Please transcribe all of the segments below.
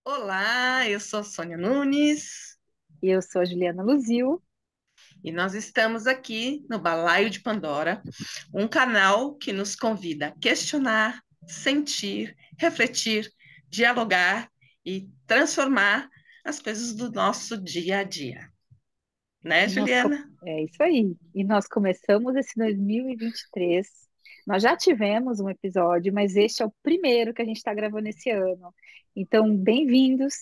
Olá, eu sou Sônia Nunes E eu sou a Juliana Luzil. e nós estamos aqui no Balaio de Pandora, um canal que nos convida a questionar, sentir, refletir, dialogar e transformar as coisas do nosso dia a dia, né, E Juliana? é isso aí. E nós começamos esse 2023. Nós já tivemos um episódio, mas este é o primeiro que a gente está gravando esse ano. Então, bem-vindos.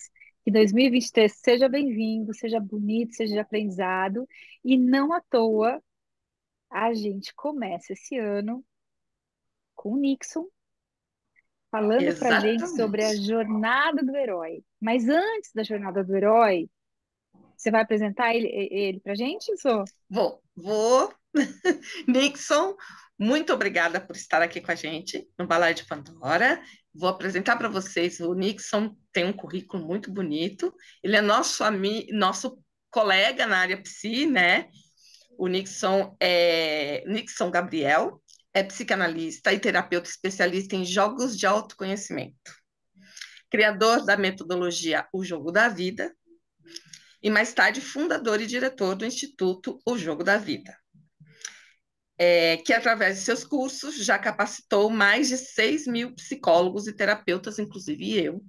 Que 2023 seja bem-vindo, seja bonito, seja de aprendizado. E não à toa, a gente começa esse ano com o Nixon falando para a gente sobre a Exatamente. jornada do herói. Mas antes da jornada do herói, você vai apresentar ele para a gente, Zô? Vou. Nixon, muito obrigada por estar aqui com a gente no Balaio de Pandora. Vou apresentar para vocês. O Nixon tem um currículo muito bonito. Ele é nosso colega na área psi, né? O Nixon Gabriel, é psicanalista e terapeuta especialista em jogos de autoconhecimento, criador da metodologia O Jogo da Vida e mais tarde fundador e diretor do Instituto O Jogo da Vida. Que através de seus cursos já capacitou mais de 6 mil psicólogos e terapeutas, inclusive eu,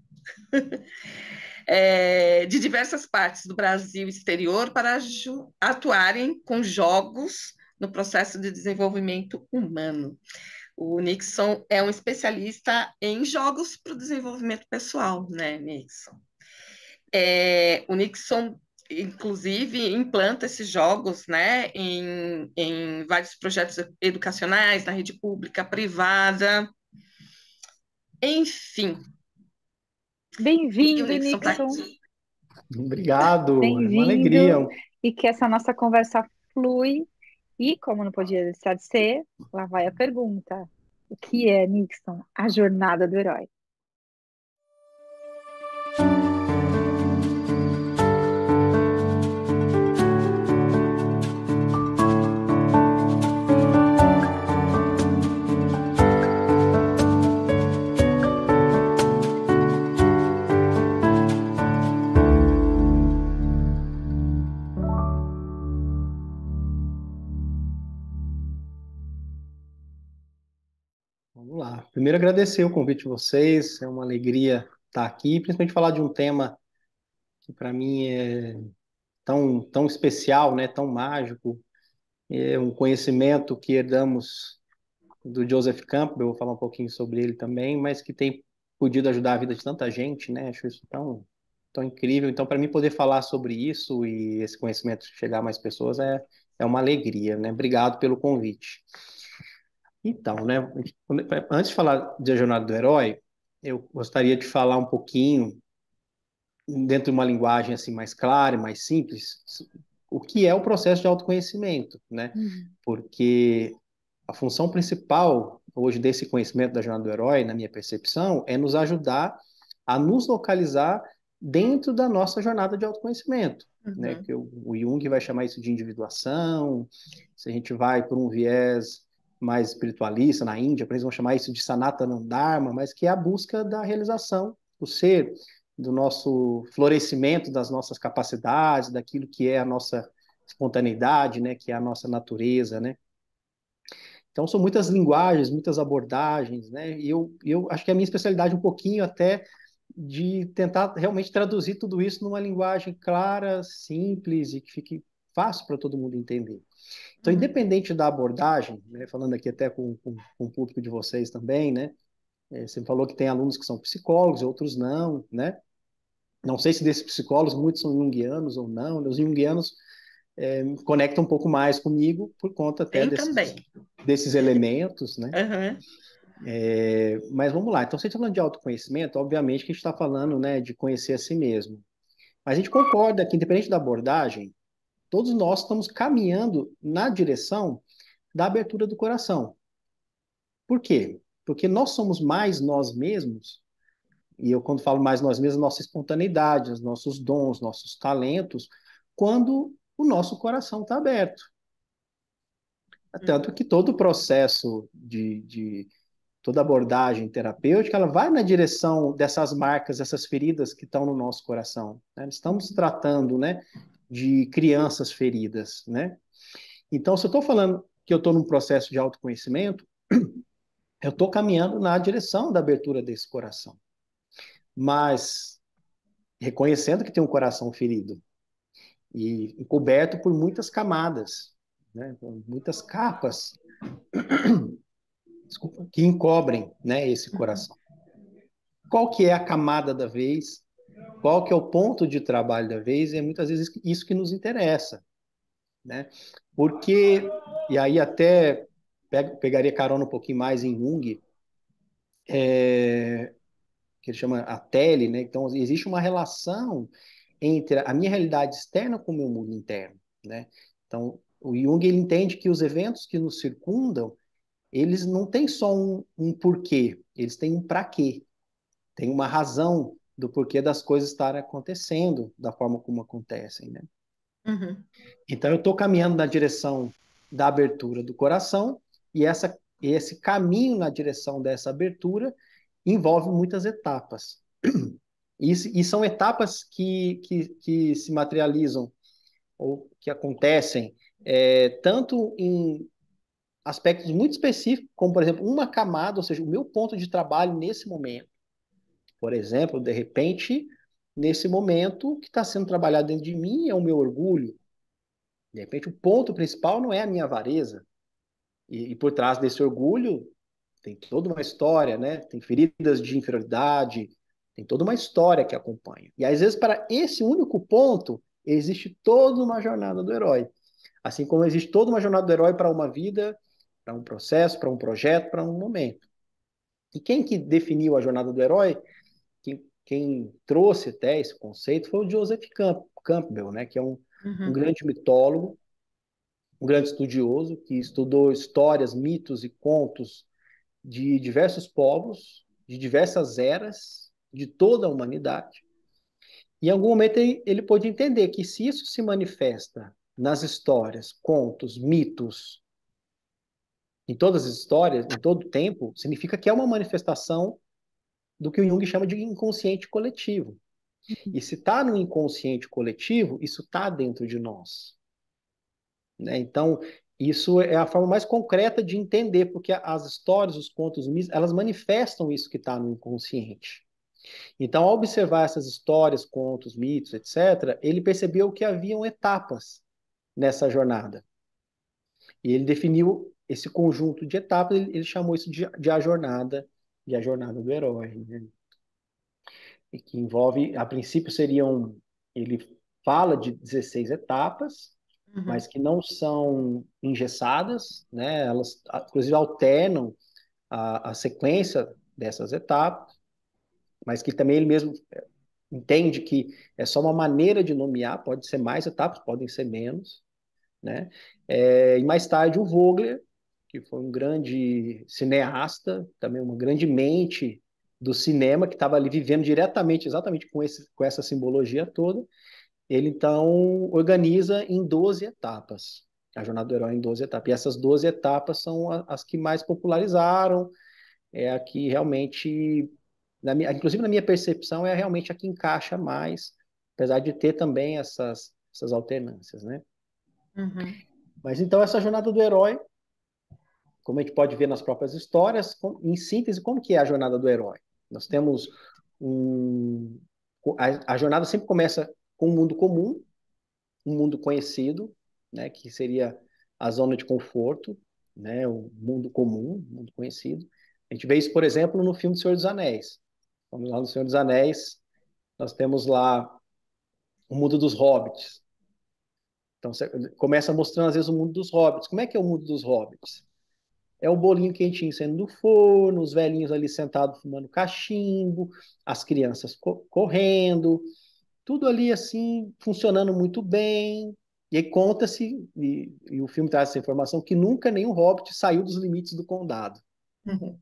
de diversas partes do Brasil e exterior para atuarem com jogos no processo de desenvolvimento humano. O Nixon é um especialista em jogos para o desenvolvimento pessoal, né, Nixon? O Nixon, inclusive, implanta esses jogos, né, em vários projetos educacionais, na rede pública, privada, enfim. E o Bem-vindo, Nixon está Nixon. aqui. Obrigado, é uma alegria. Bem-vindo. E que essa nossa conversa flui. E, como não podia deixar de ser, lá vai a pergunta. O que é, Nixon, a jornada do herói? Vamos lá. Primeiro, agradecer o convite de vocês, é uma alegria estar aqui, principalmente falar de um tema que para mim é tão especial, né, tão mágico, é um conhecimento que herdamos do Joseph Campbell, eu vou falar um pouquinho sobre ele também, mas que tem podido ajudar a vida de tanta gente, né, acho isso tão incrível. Então, para mim poder falar sobre isso e esse conhecimento chegar a mais pessoas é uma alegria, né? Obrigado pelo convite. Então, né, antes de falar da Jornada do Herói, eu gostaria de falar um pouquinho, dentro de uma linguagem assim mais clara e mais simples, o que é o processo de autoconhecimento, né? Uhum. Porque a função principal hoje desse conhecimento da Jornada do Herói, na minha percepção, é nos ajudar a nos localizar dentro da nossa jornada de autoconhecimento, né? Uhum. Que o Jung vai chamar isso de individuação. Se a gente vai por um viés mais espiritualista, na Índia, por exemplo, vão chamar isso de Sanatana Dharma, mas que é a busca da realização do ser, do nosso florescimento das nossas capacidades, daquilo que é a nossa espontaneidade, né, que é a nossa natureza, né? Então, são muitas linguagens, muitas abordagens, né? E eu acho que a minha especialidade é um pouquinho até de tentar realmente traduzir tudo isso numa linguagem clara, simples e que fique fácil para todo mundo entender. Então, Uhum. independente da abordagem, né, falando aqui até com o público de vocês também, né? Você falou que tem alunos que são psicólogos, outros não, né? Não sei se desses psicólogos muitos são junguianos ou não. Os junguianos conectam um pouco mais comigo por conta até Tem também. desses elementos, né? Uhum. Mas vamos lá. Então, se a gente está falando de autoconhecimento, obviamente que a gente está falando, né, de conhecer a si mesmo. Mas a gente concorda que, independente da abordagem, todos nós estamos caminhando na direção da abertura do coração. Por quê? Porque nós somos mais nós mesmos, e eu, quando falo mais nós mesmos, nossa espontaneidade, os nossos dons, nossos talentos, quando o nosso coração está aberto. Tanto que todo o processo de toda abordagem terapêutica, ela vai na direção dessas marcas, dessas feridas que estão no nosso coração, né? Estamos tratando, né, de crianças feridas, né? Então, se eu estou falando que eu estou num processo de autoconhecimento, eu estou caminhando na direção da abertura desse coração, mas reconhecendo que tem um coração ferido e coberto por muitas camadas, né, muitas capas, desculpa, que encobrem, né, esse coração. Qual que é a camada da vez? Qual que é o ponto de trabalho da vez? É muitas vezes isso que nos interessa, né? Porque, e aí até pegaria carona um pouquinho mais em Jung, que ele chama a tele, né? Então, existe uma relação entre a minha realidade externa com o meu mundo interno, né? Então, o Jung, ele entende que os eventos que nos circundam, eles não têm só um porquê, eles têm um para quê. Tem uma razão do porquê das coisas estarem acontecendo da forma como acontecem, né? Uhum. Então, eu estou caminhando na direção da abertura do coração e esse caminho na direção dessa abertura envolve muitas etapas. E são etapas que se materializam ou que acontecem tanto em aspectos muito específicos, como, por exemplo, uma camada, ou seja, o meu ponto de trabalho nesse momento. Por exemplo, de repente, nesse momento, o que está sendo trabalhado dentro de mim é o meu orgulho. De repente, o ponto principal não é a minha avareza. E por trás desse orgulho tem toda uma história, né? Tem feridas de inferioridade, tem toda uma história que acompanha. E às vezes, para esse único ponto, existe toda uma jornada do herói. Assim como existe toda uma jornada do herói para uma vida, para um processo, para um projeto, para um momento. E quem que definiu a jornada do herói, quem trouxe até esse conceito, foi o Joseph Campbell, né? Que é um Uhum. grande mitólogo, um grande estudioso, que estudou histórias, mitos e contos de diversos povos, de diversas eras, de toda a humanidade. E em algum momento ele pôde entender que se isso se manifesta nas histórias, contos, mitos, em todas as histórias, em todo o tempo, significa que é uma manifestação do que o Jung chama de inconsciente coletivo. E se está no inconsciente coletivo, isso está dentro de nós, né? Então, isso é a forma mais concreta de entender, porque as histórias, os contos, os mitos, elas manifestam isso que está no inconsciente. Então, ao observar essas histórias, contos, mitos, etc., ele percebeu que haviam etapas nessa jornada. E ele definiu esse conjunto de etapas, ele chamou isso de a jornada do herói, né? E que envolve, a princípio ele fala de 16 etapas, Uhum. mas que não são engessadas, né? Elas, inclusive, alternam a sequência dessas etapas, mas que também ele mesmo entende que é só uma maneira de nomear, pode ser mais etapas, podem ser menos, né? E mais tarde o Vogler, que foi um grande cineasta, também uma grande mente do cinema, que estava ali vivendo diretamente, exatamente com essa simbologia toda, ele então organiza em 12 etapas, a Jornada do Herói em 12 etapas. E essas 12 etapas são as que mais popularizaram, é a que realmente, inclusive na minha percepção, é realmente a que encaixa mais, apesar de ter também essas alternâncias, né? Uhum. Mas então essa jornada do herói, como a gente pode ver nas próprias histórias, em síntese, como que é a jornada do herói? Nós temos um... A jornada sempre começa com um mundo comum, um mundo conhecido, né, que seria a zona de conforto, né, o mundo comum, o mundo conhecido. A gente vê isso, por exemplo, no filme do Senhor dos Anéis. Vamos lá no Senhor dos Anéis, nós temos lá o mundo dos hobbits. Então, você começa mostrando, às vezes, o mundo dos hobbits. Como é que é o mundo dos hobbits? É o bolinho quentinho saindo do forno, os velhinhos ali sentados fumando cachimbo, as crianças correndo, tudo ali assim, funcionando muito bem. E aí conta-se, e o filme traz essa informação, que nunca nenhum hobbit saiu dos limites do condado. Uhum.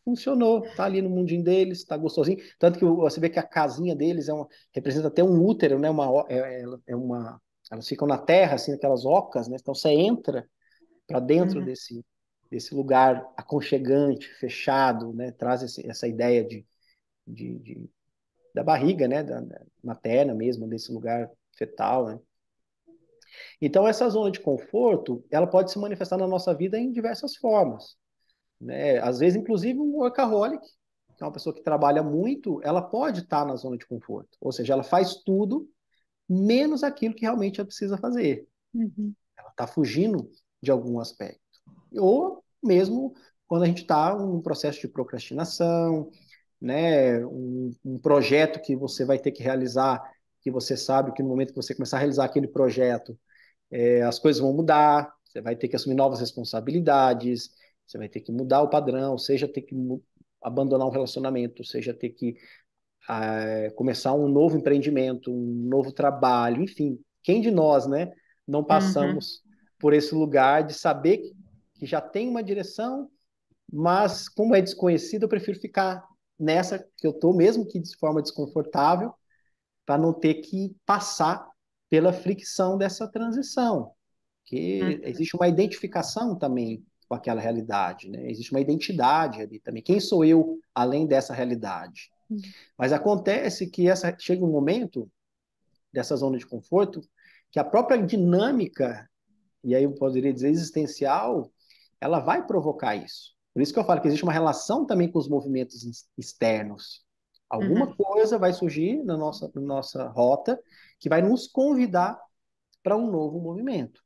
Funcionou, tá ali no mundinho deles, tá gostosinho. Tanto que você vê que a casinha deles representa até um útero, né? Elas ficam na terra, assim, aquelas ocas, né? Então você entra para dentro Uhum. desse lugar aconchegante, fechado, né? Traz essa ideia da barriga, né? Da materna mesmo, desse lugar fetal, né? Então, essa zona de conforto, ela pode se manifestar na nossa vida em diversas formas, né? Às vezes, inclusive, um workaholic, que é uma pessoa que trabalha muito, ela pode estar na zona de conforto. Ou seja, ela faz tudo menos aquilo que realmente ela precisa fazer. Uhum. Ela está fugindo de algum aspecto. Ou mesmo quando a gente está num processo de procrastinação, né? Um projeto que você vai ter que realizar, que você sabe que no momento que você começar a realizar aquele projeto, as coisas vão mudar, você vai ter que assumir novas responsabilidades, você vai ter que mudar o padrão, seja ter que abandonar um relacionamento, seja ter que começar um novo empreendimento, um novo trabalho, enfim. Quem de nós, né, não Uhum. passamos por esse lugar de saber que já tem uma direção, mas como é desconhecido, eu prefiro ficar nessa que eu estou, mesmo que de forma desconfortável, para não ter que passar pela fricção dessa transição, que Uhum. existe uma identificação também com aquela realidade, né? Existe uma identidade ali também. Quem sou eu além dessa realidade? Uhum. Mas acontece que chega um momento dessa zona de conforto que a própria dinâmica, e aí eu poderia dizer existencial, ela vai provocar isso. Por isso que eu falo que existe uma relação também com os movimentos externos. Alguma Uhum. coisa vai surgir na nossa rota que vai nos convidar para um novo movimento.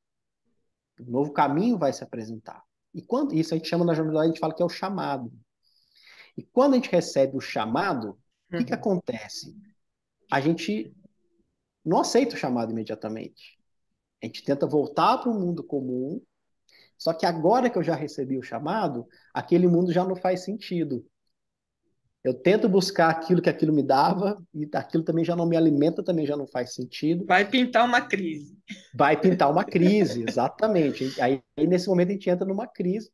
Um novo caminho vai se apresentar. E quando isso a gente chama na jornada, a gente fala que é o chamado. E quando a gente recebe o chamado, o que Uhum. acontece? A gente não aceita o chamado imediatamente. A gente tenta voltar para o mundo comum, só que agora que eu já recebi o chamado, aquele mundo já não faz sentido. Eu tento buscar aquilo que aquilo me dava, e aquilo também já não me alimenta, também já não faz sentido. Vai pintar uma crise. Vai pintar uma crise, exatamente. Aí, nesse momento, a gente entra numa crise.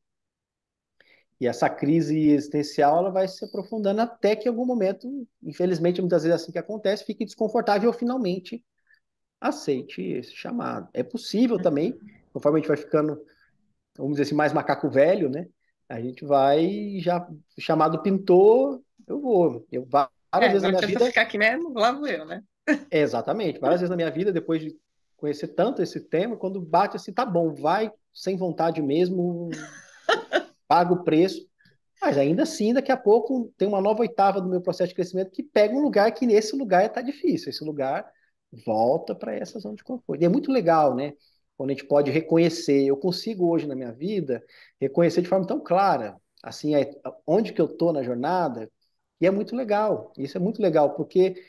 E essa crise existencial ela vai se aprofundando até que em algum momento, infelizmente, muitas vezes é assim que acontece, fique desconfortável e eu finalmente aceite esse chamado. É possível também, conforme a gente vai ficando, vamos dizer assim, mais macaco velho, né? A gente vai já, o chamado pintou, eu vou. Várias vezes na Não minha adianta vida, ficar aqui mesmo, lá vou eu, né? exatamente, várias vezes na minha vida, depois de conhecer tanto esse tema, quando bate assim, tá bom, vai sem vontade mesmo, paga o preço. Mas ainda assim, daqui a pouco tem uma nova oitava do meu processo de crescimento que pega um lugar que nesse lugar está difícil. Esse lugar volta para essa zona de conforto. E é muito legal, né? Quando a gente pode reconhecer. Eu consigo hoje na minha vida reconhecer de forma tão clara, assim, onde que eu estou na jornada. E é muito legal. Isso é muito legal, porque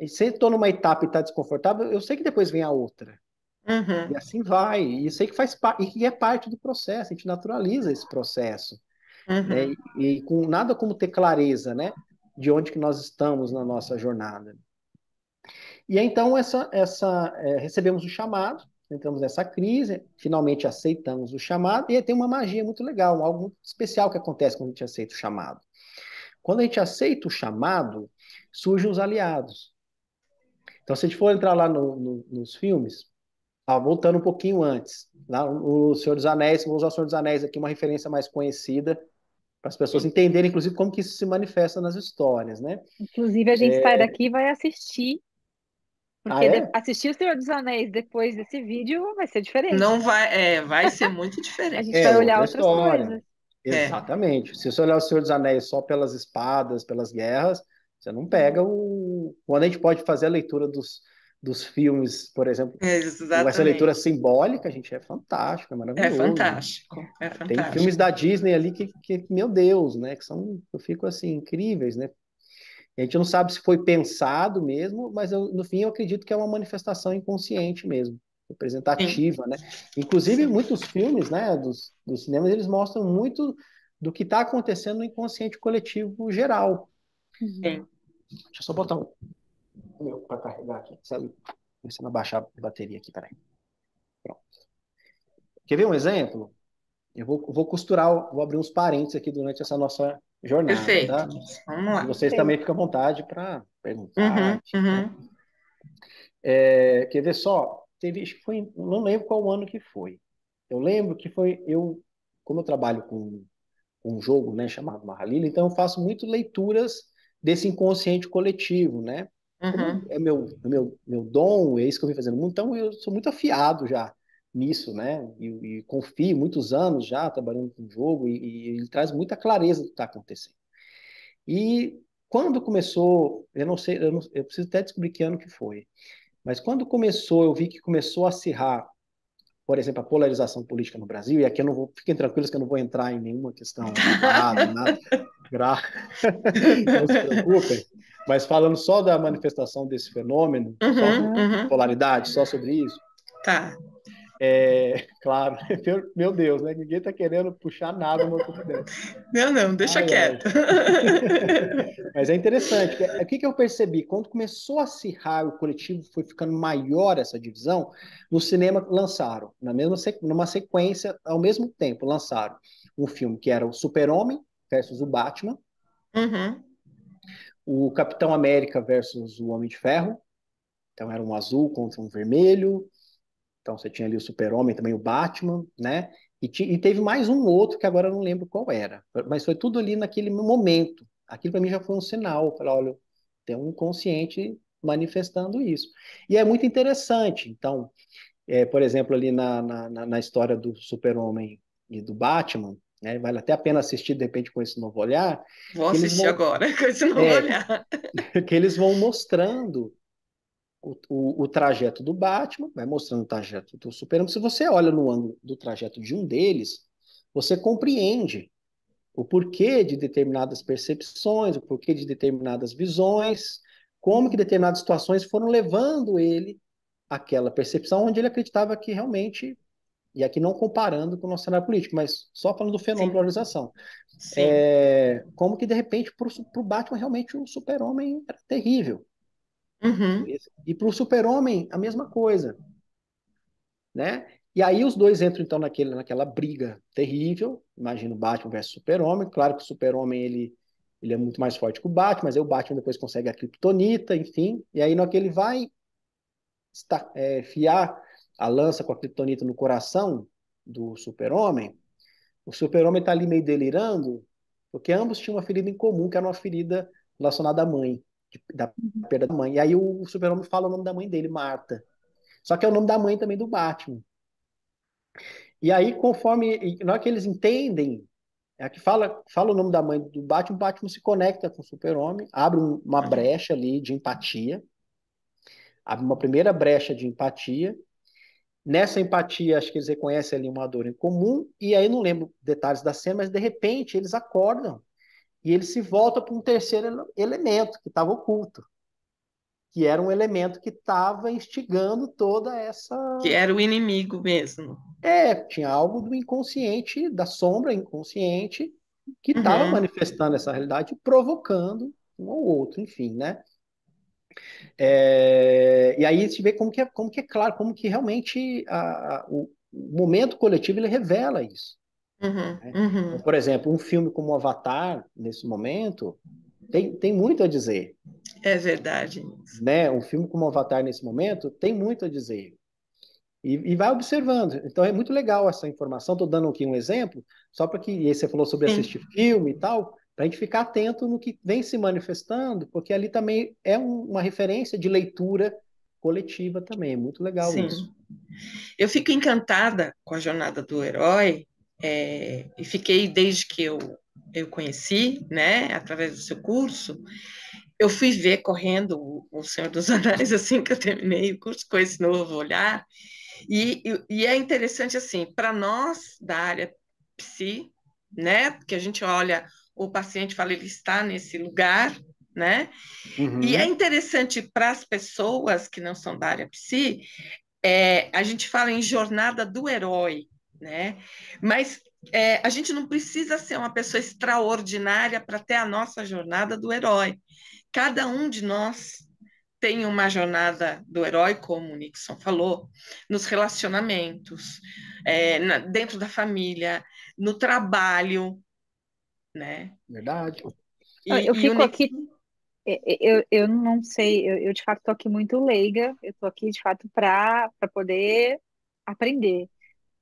se eu estou numa etapa e está desconfortável, eu sei que depois vem a outra. E Uhum. assim vai. E eu sei que faz parte, e que é parte do processo. A gente naturaliza esse processo, né? Uhum. E com nada como ter clareza, né? De onde que nós estamos na nossa jornada. E aí, então recebemos o chamado, entramos nessa crise, finalmente aceitamos o chamado, e aí tem uma magia muito legal, algo muito especial que acontece quando a gente aceita o chamado. Quando a gente aceita o chamado, surgem os aliados. Então, se a gente for entrar lá nos filmes, voltando um pouquinho antes, lá o Senhor dos Anéis, vou usar o Senhor dos Anéis aqui, uma referência mais conhecida, para as pessoas entenderem, inclusive, como que isso se manifesta nas histórias, né? Inclusive, a gente sai daqui e vai assistir, Ah, porque é? assistir O Senhor dos Anéis depois desse vídeo vai ser diferente. Não vai, vai ser muito A gente diferente. vai olhar Outra outras história. coisas. É, Exatamente. Se você olhar o Senhor dos Anéis só pelas espadas, pelas guerras, você não pega o. Quando a gente pode fazer a leitura dos filmes, por exemplo, essa leitura exatamente. simbólica, a gente é fantástico, é É maravilhoso. fantástico, é Tem filmes fantástico. da Disney ali meu Deus, né? Que são, eu fico assim, incríveis, né? A gente não sabe se foi pensado mesmo, mas no fim eu acredito que é uma manifestação inconsciente mesmo, Sim, representativa, né? Inclusive, sim, muitos filmes, né, dos cinemas, eles mostram muito do que está acontecendo no inconsciente coletivo geral. Uhum. sim. Deixa eu só botar o meu para carregar aqui, sabe? Ver se não baixar a bateria aqui, peraí. Pronto. Quer ver um exemplo? Vou costurar, vou abrir uns parênteses aqui durante essa nossa jornada, Perfeito. tá? Vamos E lá. vocês também Sei. ficam à vontade para perguntar, Uhum, enfim, né? uhum. Quer ver só? Teve, acho que foi, não lembro qual ano que foi. Eu lembro que foi, eu como eu trabalho com um jogo, né, chamado Mahalila, então eu faço muito leituras desse inconsciente coletivo, né? Como Uhum. é meu dom, é isso que eu vim fazendo muito, então eu sou muito afiado já nisso, né? E confio muitos anos já trabalhando com o jogo e ele traz muita clareza do que está acontecendo. E quando começou, eu não sei, eu preciso até descobrir que ano que foi, mas quando começou, eu vi que começou a acirrar, por exemplo, a polarização política no Brasil, e aqui eu não vou, fiquem tranquilos que eu não vou entrar em nenhuma questão armada, nada, gra- não se preocupem, mas falando só da manifestação desse fenômeno, só Uhum, Aham. de uhum. polaridade, só sobre isso, Tá. claro, meu Deus, né? Ninguém está querendo puxar nada uma altura dessa. Não, não, deixa Ai, ai. quieto. Mas é interessante, o que que eu percebi? Quando começou a acirrar o coletivo, foi ficando maior essa divisão, no cinema lançaram, numa sequência, ao mesmo tempo, lançaram um filme que era o Super-Homem versus o Batman, Uhum. o Capitão América versus o Homem de Ferro, então era um azul contra um vermelho, então você tinha ali o Super-Homem, também o Batman, né? E teve mais um outro que agora eu não lembro qual era, mas foi tudo ali naquele momento. Aquilo para mim já foi um sinal. Eu falei, olha, tem um inconsciente manifestando isso. E é muito interessante. Então, por exemplo, ali na história do Super-Homem e do Batman, né, vale até a pena assistir de repente com esse novo olhar, Vou que eles assistir vão, agora, com esse novo é, olhar. que eles vão mostrando o trajeto do Batman, vai mostrando o trajeto do Superman. Se você olha no ângulo do trajeto de um deles, você compreende o porquê de determinadas percepções, o porquê de determinadas visões, como que determinadas situações foram levando ele àquela percepção onde ele acreditava que realmente, e aqui não comparando com o nosso cenário político, mas só falando do fenômeno de Sim, polarização, sim. como que de repente para o Batman realmente o super-homem era terrível. Uhum. E para o super-homem, a mesma coisa, né? E aí os dois entram então naquela briga terrível. Imagina o Batman versus Super-Homem. Claro que o Super-Homem ele é muito mais forte que o Batman, mas aí o Batman depois consegue a Kryptonita, enfim. E aí, no que ele vai fiar a lança com a Kryptonita no coração do Super-Homem, o Super-Homem está ali meio delirando, porque ambos tinham uma ferida em comum, que era uma ferida relacionada à mãe, da perda da mãe. E aí o Super-Homem fala o nome da mãe dele, Marta. Só que é o nome da mãe também do Batman. E aí, na hora que eles entendem, é que fala o nome da mãe do Batman, o Batman se conecta com o Super-Homem, abre uma brecha ali de empatia, abre uma primeira brecha de empatia. Nessa empatia, acho que eles reconhecem ali uma dor em comum, e aí não lembro detalhes da cena, mas de repente eles acordam e eles se voltam para um terceiro elemento que estava oculto, que era um elemento que estava instigando toda essa. Que era o inimigo mesmo. Tinha algo do inconsciente, da sombra inconsciente, que estava Uhum. manifestando essa realidade, provocando um ou outro, enfim, né? E aí a gente vê como que é claro, como que realmente o momento coletivo ele revela isso, Uhum. né? Então, Uhum. por exemplo, um filme como Avatar, nesse momento, tem muito a dizer, É verdade. né? Um filme como Avatar, nesse momento, tem muito a dizer. E vai observando. Então é muito legal essa informação. Estou dando aqui um exemplo, só para que. E aí você falou sobre Sim, assistir filme e tal, para a gente ficar atento no que vem se manifestando, porque ali também é uma referência de leitura coletiva também. É muito legal isso. sim. Eu fico encantada com a jornada do herói, e fiquei desde que eu conheci, né, através do seu curso. Eu fui ver correndo o Senhor dos Anéis assim que eu terminei o curso com esse novo olhar. E é interessante assim, para nós da área psi, né, que a gente olha o paciente e fala ele está nesse lugar, né? E é Uhum, interessante para as pessoas que não são da área psi, a gente fala em jornada do herói, né? Mas a gente não precisa ser uma pessoa extraordinária para ter a nossa jornada do herói. Cada um de nós tem uma jornada do herói, como o Nixon falou, nos relacionamentos, dentro da família, no trabalho, né? verdade. Eu E o fico aqui, Nixon. eu não sei, eu de fato estou aqui muito leiga, eu estou aqui de fato para poder aprender.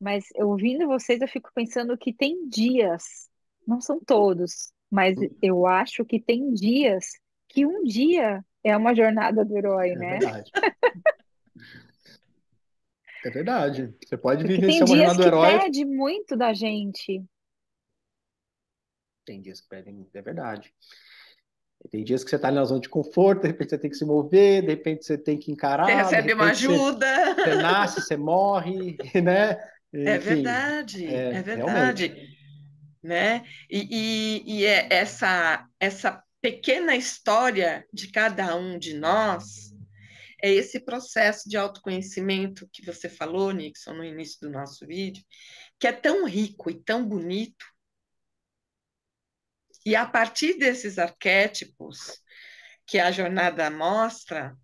mas eu ouvindo vocês, eu fico pensando que tem dias, não são todos, mas eu acho que tem dias que um dia é uma jornada do herói, É né? verdade. É verdade. Você pode Porque tem vivenciar uma dias jornada do que herói. pede muito da gente. Tem dias que pedem muito, é verdade. Tem dias que você está na zona de conforto, de repente você tem que se mover, de repente você tem que Você encarar, de recebe uma repente você, ajuda. você nasce, você morre, né? Enfim, É realmente. verdade, né? E é essa pequena história de cada um de nós, é esse processo de autoconhecimento que você falou, Nixon, no início do nosso vídeo, que é tão rico e tão bonito. E a partir desses arquétipos que a jornada mostra,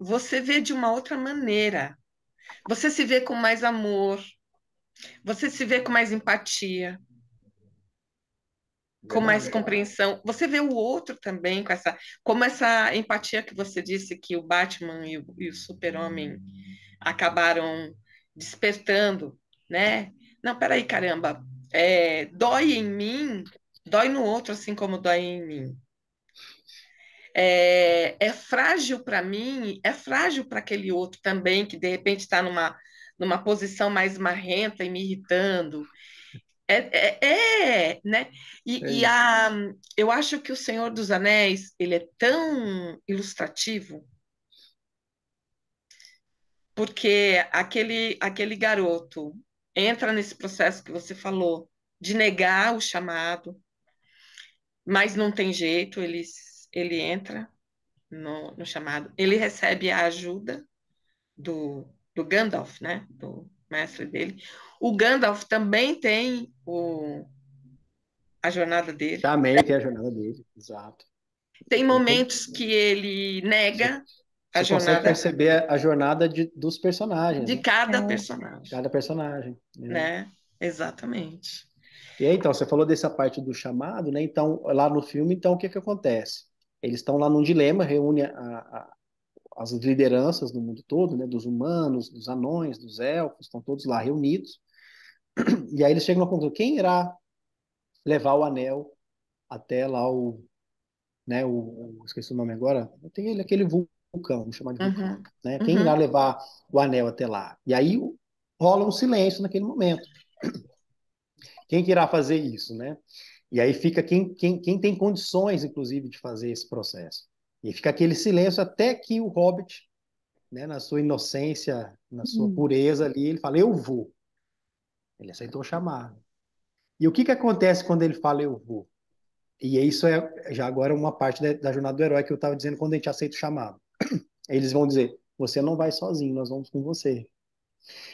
você vê de uma outra maneira. Você se vê com mais amor, você se vê com mais empatia, com mais Verdade. compreensão. Você vê o outro também com como essa empatia que você disse que o Batman e o Super-Homem acabaram despertando, né? Não, peraí, caramba, dói em mim, dói no outro assim como dói em mim. É frágil para mim, é frágil para aquele outro também, que de repente está numa posição mais marrenta e me irritando. Né? É E isso. eu acho que o Senhor dos Anéis, ele é tão ilustrativo, porque aquele garoto entra nesse processo que você falou, de negar o chamado, mas não tem jeito, ele entra no chamado, ele recebe a ajuda do Gandalf, né? Do mestre dele. O Gandalf também tem a jornada dele. Também tem a jornada dele, exato. Tem Tem todo. momentos que ele Você, nega a você consegue jornada perceber a jornada dos personagens, de né? cada É. personagem, Cada personagem, né? né? Exatamente. E aí, então, você falou dessa parte do chamado, né? Então, lá no filme, então, o que que acontece? Eles estão lá num dilema, reúne as lideranças do mundo todo, né? Dos humanos, dos anões, dos elfos, estão todos lá reunidos. E aí eles chegam à conclusão, quem irá levar o anel até lá né? Esqueci o nome agora. Tem ele, aquele vulcão, vamos chamar de vulcão, Uhum, né? Quem irá uhum, levar o anel até lá? E aí rola um silêncio naquele momento. Quem que irá fazer isso, né? E aí fica quem tem condições, inclusive, de fazer esse processo. E fica aquele silêncio até que o Hobbit, né, na sua inocência, na sua Hum. pureza ali, ele fala, eu vou. Ele aceitou chamar. E o que que acontece quando ele fala, eu vou? E isso é já agora uma parte da jornada do herói que eu estava dizendo quando a gente aceita o chamado. Eles vão dizer, você não vai sozinho, nós vamos com você.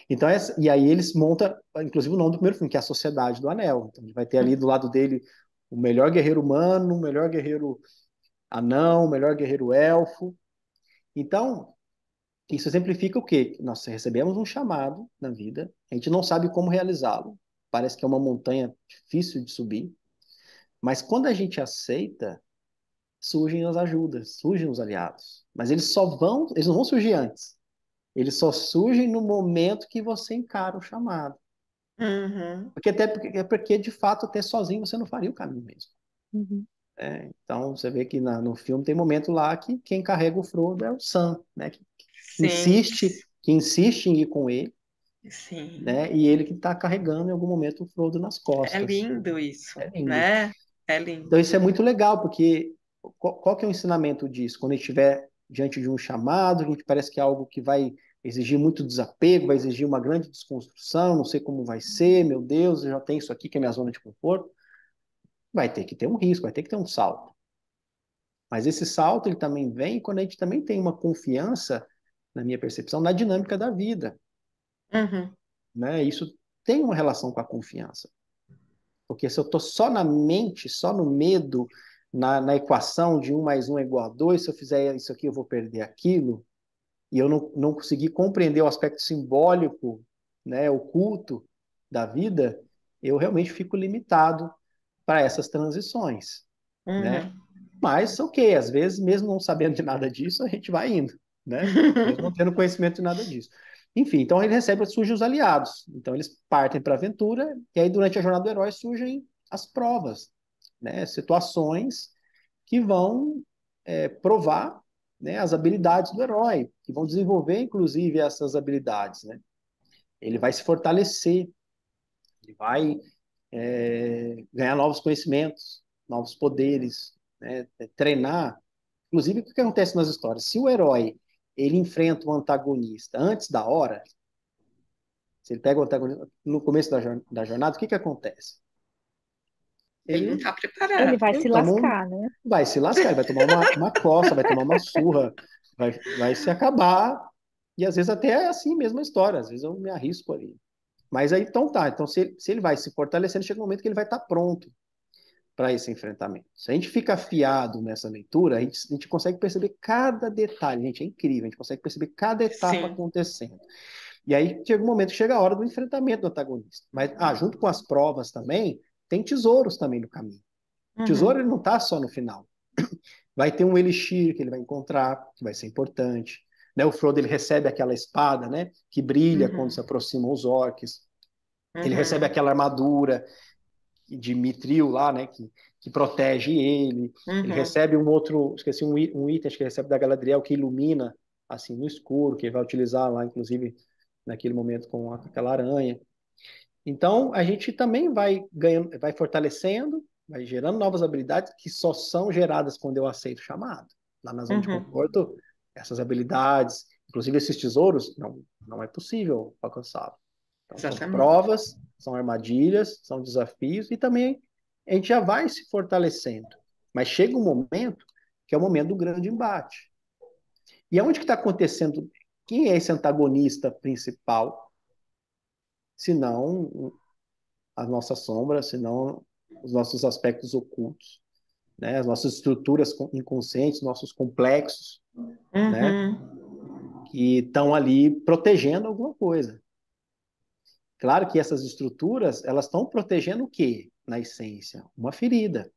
Então, e aí eles montam, inclusive, o nome do primeiro filme, que é a Sociedade do Anel. Então, a gente vai ter ali do lado dele o melhor guerreiro humano, o melhor guerreiro anão, o melhor guerreiro elfo. Então, isso exemplifica o quê? Nós recebemos um chamado na vida, a gente não sabe como realizá-lo, parece que é uma montanha difícil de subir, mas quando a gente aceita, surgem as ajudas, surgem os aliados. Mas eles não vão surgir antes. Eles só surgem no momento que você encara o chamado. uhum. Porque, de fato, até sozinho você não faria o caminho mesmo. Uhum. Então, você vê que no filme tem momento lá que quem carrega o Frodo é o Sam, né? Sim, Que insiste em ir com ele, sim. né? E ele que está carregando em algum momento o Frodo nas É costas. lindo isso, É lindo. né? É Então, lindo. isso é muito legal, porque qual que é o ensinamento disso? Quando a gente estiver diante de um chamado, a gente parece que é algo que vai exigir muito desapego, vai exigir uma grande desconstrução, não sei como vai ser, meu Deus, eu já tenho isso aqui que é minha zona de conforto. Vai ter que ter um risco, vai ter que ter um salto. Mas esse salto ele também vem quando a gente também tem uma confiança, na minha percepção, na dinâmica da vida, Uhum, né? Isso tem uma relação com a confiança. Porque se eu estou só na mente, só no medo, na equação de um mais um é igual a dois, se eu fizer isso aqui eu vou perder aquilo, e eu não conseguir compreender o aspecto simbólico, né, oculto da vida, eu realmente fico limitado para essas transições, né? uhum. Mas, ok, às vezes, mesmo não sabendo de nada disso, a gente vai indo, né? Mesmo não tendo conhecimento de nada disso. Enfim, então ele recebe, surgem os aliados. Então eles partem para a aventura, e aí durante a jornada do herói surgem as provas, né? Situações que vão provar, né, as habilidades do herói, que vão desenvolver, inclusive, essas habilidades, né? Ele vai se fortalecer, ele vai ganhar novos conhecimentos, novos poderes, né? Treinar. Inclusive, o que acontece nas histórias? Se o herói ele enfrenta um antagonista antes da hora, se ele pega o antagonista no começo da jornada, o que acontece? Ele não Ele, está Ele preparado. vai ele se toma lascar, né? vai se lascar, ele vai tomar uma coça, vai tomar uma surra, vai se acabar, e às vezes até é assim mesmo a história, às vezes eu me arrisco ali. Mas aí então tá, então se ele vai se fortalecendo, chega um momento que ele vai estar pronto para esse enfrentamento. Se a gente fica afiado nessa leitura, a gente consegue perceber cada detalhe, gente, é incrível, a gente consegue perceber cada etapa Sim. acontecendo. E aí chega um momento que chega a hora do enfrentamento do antagonista. Mas junto com as provas também, tem tesouros também no caminho. O tesouro Uhum. ele não está só no final. Vai ter um elixir que ele vai encontrar, que vai ser importante. Né? O Frodo ele recebe aquela espada, né, que brilha quando se Uhum. aproximam os orcs. Ele recebe Uhum. aquela armadura de Mithril lá, né, que protege ele. Ele Uhum. recebe um outro, esqueci um item, acho que ele recebe da Galadriel que ilumina assim no escuro, que ele vai utilizar lá, inclusive naquele momento com aquela aranha. Então a gente também vai ganhando, vai fortalecendo, vai gerando novas habilidades que só são geradas quando eu aceito o chamado. Lá na zona de Uhum. conforto, essas habilidades, inclusive esses tesouros, não é possível alcançá-los. Então, são Exatamente. provas, são armadilhas, são desafios, e também a gente já vai se fortalecendo. Mas chega um momento que é o momento do grande embate. E aonde que está acontecendo? Quem é esse antagonista principal? Se não a nossa sombra, se não os nossos aspectos ocultos, né? As nossas estruturas inconscientes, nossos complexos, né? Uhum. Que estão ali protegendo alguma coisa. Claro que essas estruturas, elas estão protegendo o quê? Na essência, uma ferida,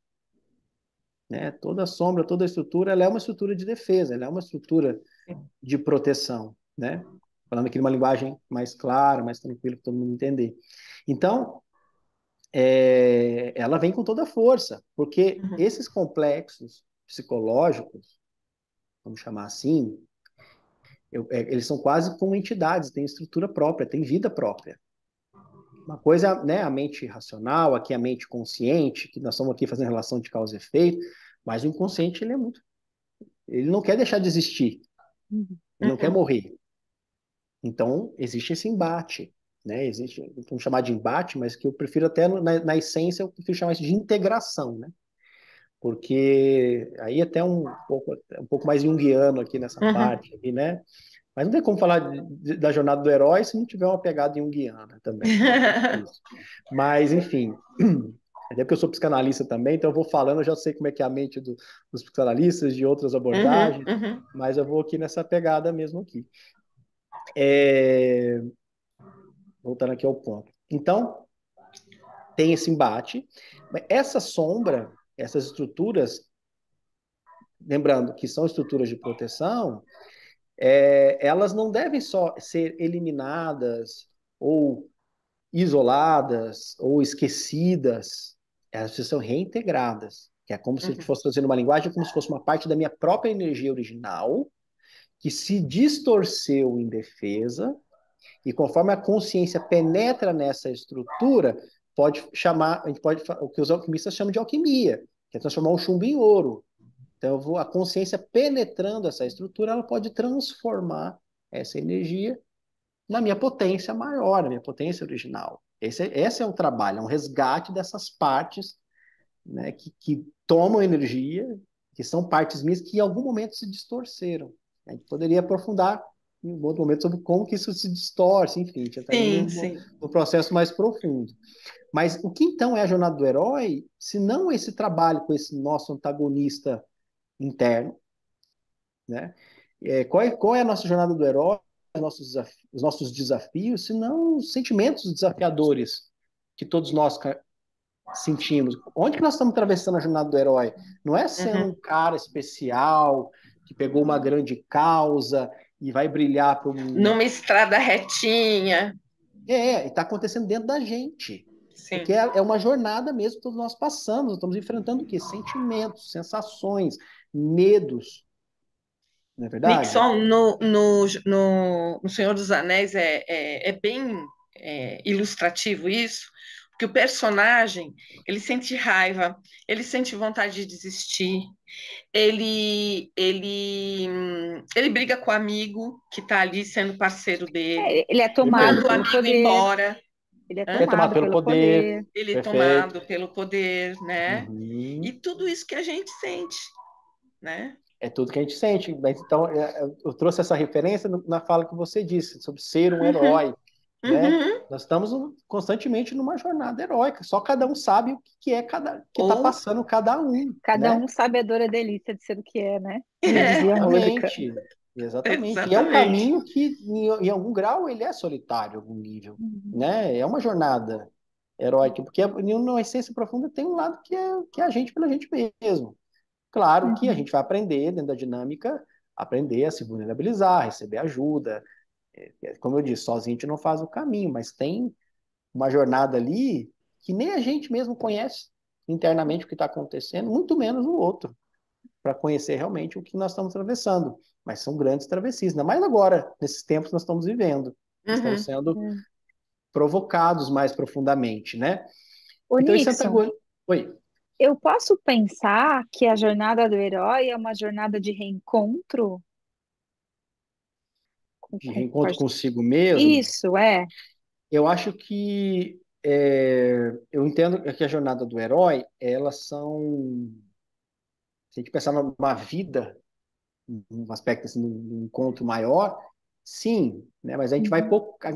né? Toda sombra, toda estrutura, ela é uma estrutura de defesa, ela é uma estrutura de proteção, né? Falando aqui numa linguagem mais clara, mais tranquila, para todo mundo entender. Então, ela vem com toda a força, porque Uhum. esses complexos psicológicos, vamos chamar assim, eles são quase como entidades, têm estrutura própria, têm vida própria. Uma coisa, né, a mente racional, aqui a mente consciente, que nós estamos aqui fazendo relação de causa e efeito, mas o inconsciente, ele não quer deixar de existir, Uhum. ele não quer Uhum. morrer. Então, existe esse embate, né? Existe, vamos chamar de embate, mas que eu prefiro até, na essência, eu prefiro chamar isso de integração, né? Porque aí até um pouco mais junguiano aqui nessa Uhum. parte, aqui, né? Mas não tem como falar da jornada do herói se não tiver uma pegada junguiana também, né? É difícil. Mas, enfim, até porque eu sou psicanalista também, então eu vou falando, eu já sei como é que é a mente dos psicanalistas, de outras Uhum. abordagens, Uhum. mas eu vou aqui nessa pegada mesmo aqui. É, voltando aqui ao ponto. Então, tem esse embate, mas essa sombra, essas estruturas, lembrando que são estruturas de proteção, elas não devem só ser eliminadas ou isoladas ou esquecidas, elas precisam ser reintegradas, que é como se a gente Uhum. fosse trazendo uma linguagem, como se fosse uma parte da minha própria energia original, que se distorceu em defesa, e conforme a consciência penetra nessa estrutura, a gente pode, o que os alquimistas chamam de alquimia, que é transformar o chumbo em ouro. Então, a consciência penetrando essa estrutura, ela pode transformar essa energia na minha potência maior, na minha potência original. Esse é o trabalho, é um resgate dessas partes, né, que tomam energia, que são partes minhas que em algum momento se distorceram. A gente poderia aprofundar em um outro momento sobre como que isso se distorce, enfim, a gente está indo Sim, no, sim. no processo mais profundo. Mas o que então é a jornada do herói, se não esse trabalho com esse nosso antagonista interno, né? Qual é a nossa jornada do herói, os nossos desafios, se não os sentimentos desafiadores que todos nós sentimos? Onde que nós estamos atravessando a jornada do herói? Não é sendo um Uhum. cara especial, que pegou uma grande causa e vai brilhar para um. Numa estrada retinha. E está acontecendo dentro da gente. Porque Sim. é uma jornada mesmo que todos nós passamos. Estamos enfrentando o quê? Sentimentos, sensações, medos, não é verdade? Nixon, no Senhor dos Anéis, é bem ilustrativo isso, porque o personagem, ele sente raiva, ele sente vontade de desistir, ele briga com o amigo que está ali sendo parceiro dele, Ele é tomado manda o Perfeito. pelo amigo poder, embora, ele é hã? É tomado tomado pelo pelo poder. poder. Ele é Perfeito. tomado pelo poder, né? E Uhum. tudo isso que a gente sente, né? É tudo que a gente sente. Mas, então, eu trouxe essa referência na fala que você disse, sobre ser um Uhum, herói, né? uhum. Nós estamos constantemente numa jornada heróica. Só cada um sabe o que é que está Ou passando cada um, Cada né? um sabe a dor e a delícia de ser o que é, né? Já dizia a música. Exatamente. Exatamente. E é um exatamente. caminho que, em algum grau, ele é solitário, em algum nível, Uhum, né? É uma jornada heróica, porque na essência profunda tem um lado que é a gente pela gente mesmo. Claro que a uhum, gente vai aprender, dentro da dinâmica, aprender a se vulnerabilizar, receber ajuda. Como eu disse, sozinho a gente não faz o caminho, mas tem uma jornada ali que nem a gente mesmo conhece internamente o que está acontecendo, muito menos o outro, para conhecer realmente o que nós estamos atravessando. Mas são grandes travessias, ainda mais agora, nesses tempos que nós estamos vivendo. Estamos Uhum. sendo é. provocados mais profundamente, né? Ô, Então, esse Nixon, antagonismo. Oi, eu posso pensar que a jornada do herói é uma jornada de reencontro de reencontro consigo mesmo. Isso, é. Eu acho que eu entendo que a jornada do herói, elas são, se a gente pensar numa vida, num aspecto assim, num encontro maior, sim, né? Mas a gente vai Uhum.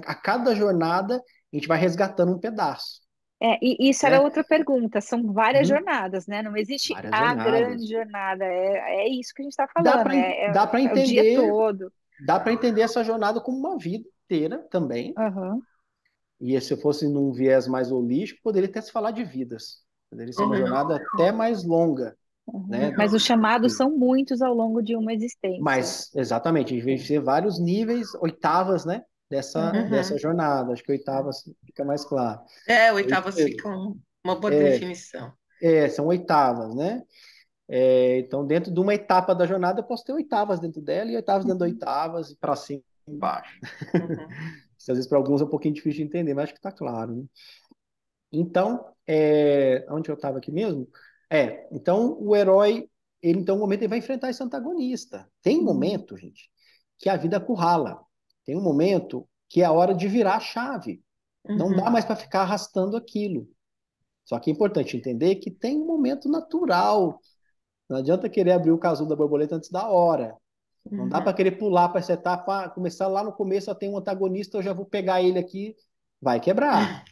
a cada jornada a gente vai resgatando um pedaço, E isso era né? outra pergunta. São várias Uhum. jornadas, né? Não existe Várias a grande jornadas. jornada. É isso que a gente está Dá falando. para dá para É o dia entender, todo. dá para entender essa jornada como uma vida inteira também. Aham, E se eu fosse num viés mais holístico, poderia até se falar de vidas. Poderia ser uma Uhum. jornada até mais longa, aham. né? Mas os chamados são muitos ao longo de uma existência. Mas, exatamente, a gente vai ter vários níveis, oitavas, né? Aham, Dessa Uhum. jornada. Acho que oitavas fica mais claro. É isso Oitavas mesmo. ficam uma boa definição. São oitavas, né? Então, dentro de uma etapa da jornada, eu posso ter oitavas dentro dela e oitavas dentro de uhum, oitavas e para cima e embaixo. Uhum. Isso, às vezes, para alguns é um pouquinho difícil de entender, mas acho que está claro, né? Então, onde eu estava aqui mesmo? Então o herói, ele então, no momento, ele vai enfrentar esse antagonista. Tem um uhum, momento, gente, que a vida currala. Tem um momento que é a hora de virar a chave. Não dá Uhum. mais para ficar arrastando aquilo. Só que é importante entender que tem um momento natural. Não adianta querer abrir o casulo da borboleta antes da hora. Não dá para Uhum. querer pular para essa etapa, começar lá no começo, só tem um antagonista, eu já vou pegar ele aqui, vai quebrar.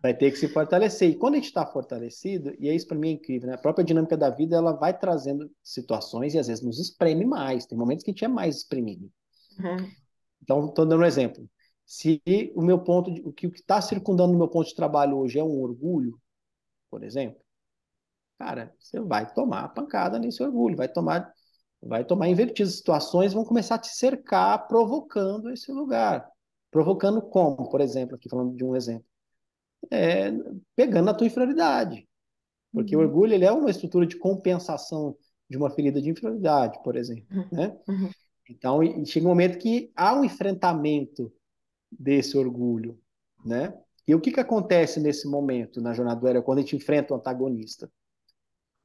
Vai ter que se fortalecer. E quando a gente está fortalecido, e é isso para mim é incrível, né? A própria dinâmica da vida, ela vai trazendo situações e às vezes nos espreme mais. Tem momentos que a gente é mais espremido. Uhum. Então, estou dando um exemplo. Se o meu ponto, o que está circundando o meu ponto de trabalho hoje é um orgulho, por exemplo, cara, você vai tomar pancada nesse orgulho, vai tomar invertidas situações, vão começar a te cercar, provocando esse lugar. Provocando como, por exemplo, aqui falando de um exemplo, é, pegando a tua inferioridade. Porque o uhum, orgulho ele é uma estrutura de compensação de uma ferida de inferioridade, por exemplo, né? Uhum. Então, chega um momento que há um enfrentamento desse orgulho, né? E o que que acontece nesse momento na jornada do herói quando a gente enfrenta o antagonista?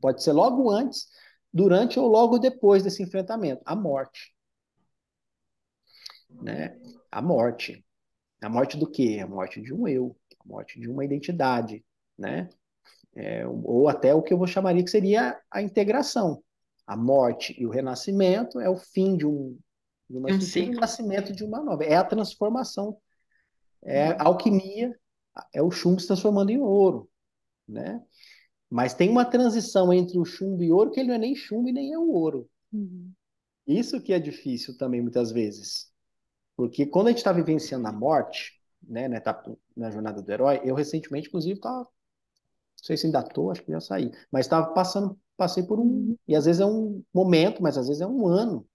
Pode ser logo antes, durante ou logo depois desse enfrentamento, a morte, né? A morte. A morte do quê? A morte de um eu, a morte de uma identidade, né? Ou até o que eu chamaria que seria a integração. A morte e o renascimento é o fim de uma E um estrutura e o ciclo. nascimento de uma nova. É a transformação, é a Uhum. alquimia, é o chumbo se transformando em ouro, né? Mas tem uma transição entre o chumbo e ouro que ele não é nem chumbo e nem é o ouro. uhum, Isso que é difícil também muitas vezes. Porque quando a gente está vivenciando a morte, né, na jornada do herói, eu recentemente, inclusive, estava, não sei se ainda estou, acho que já saí, mas estava passei por um, uhum, e às vezes é um momento, mas às vezes é um ano,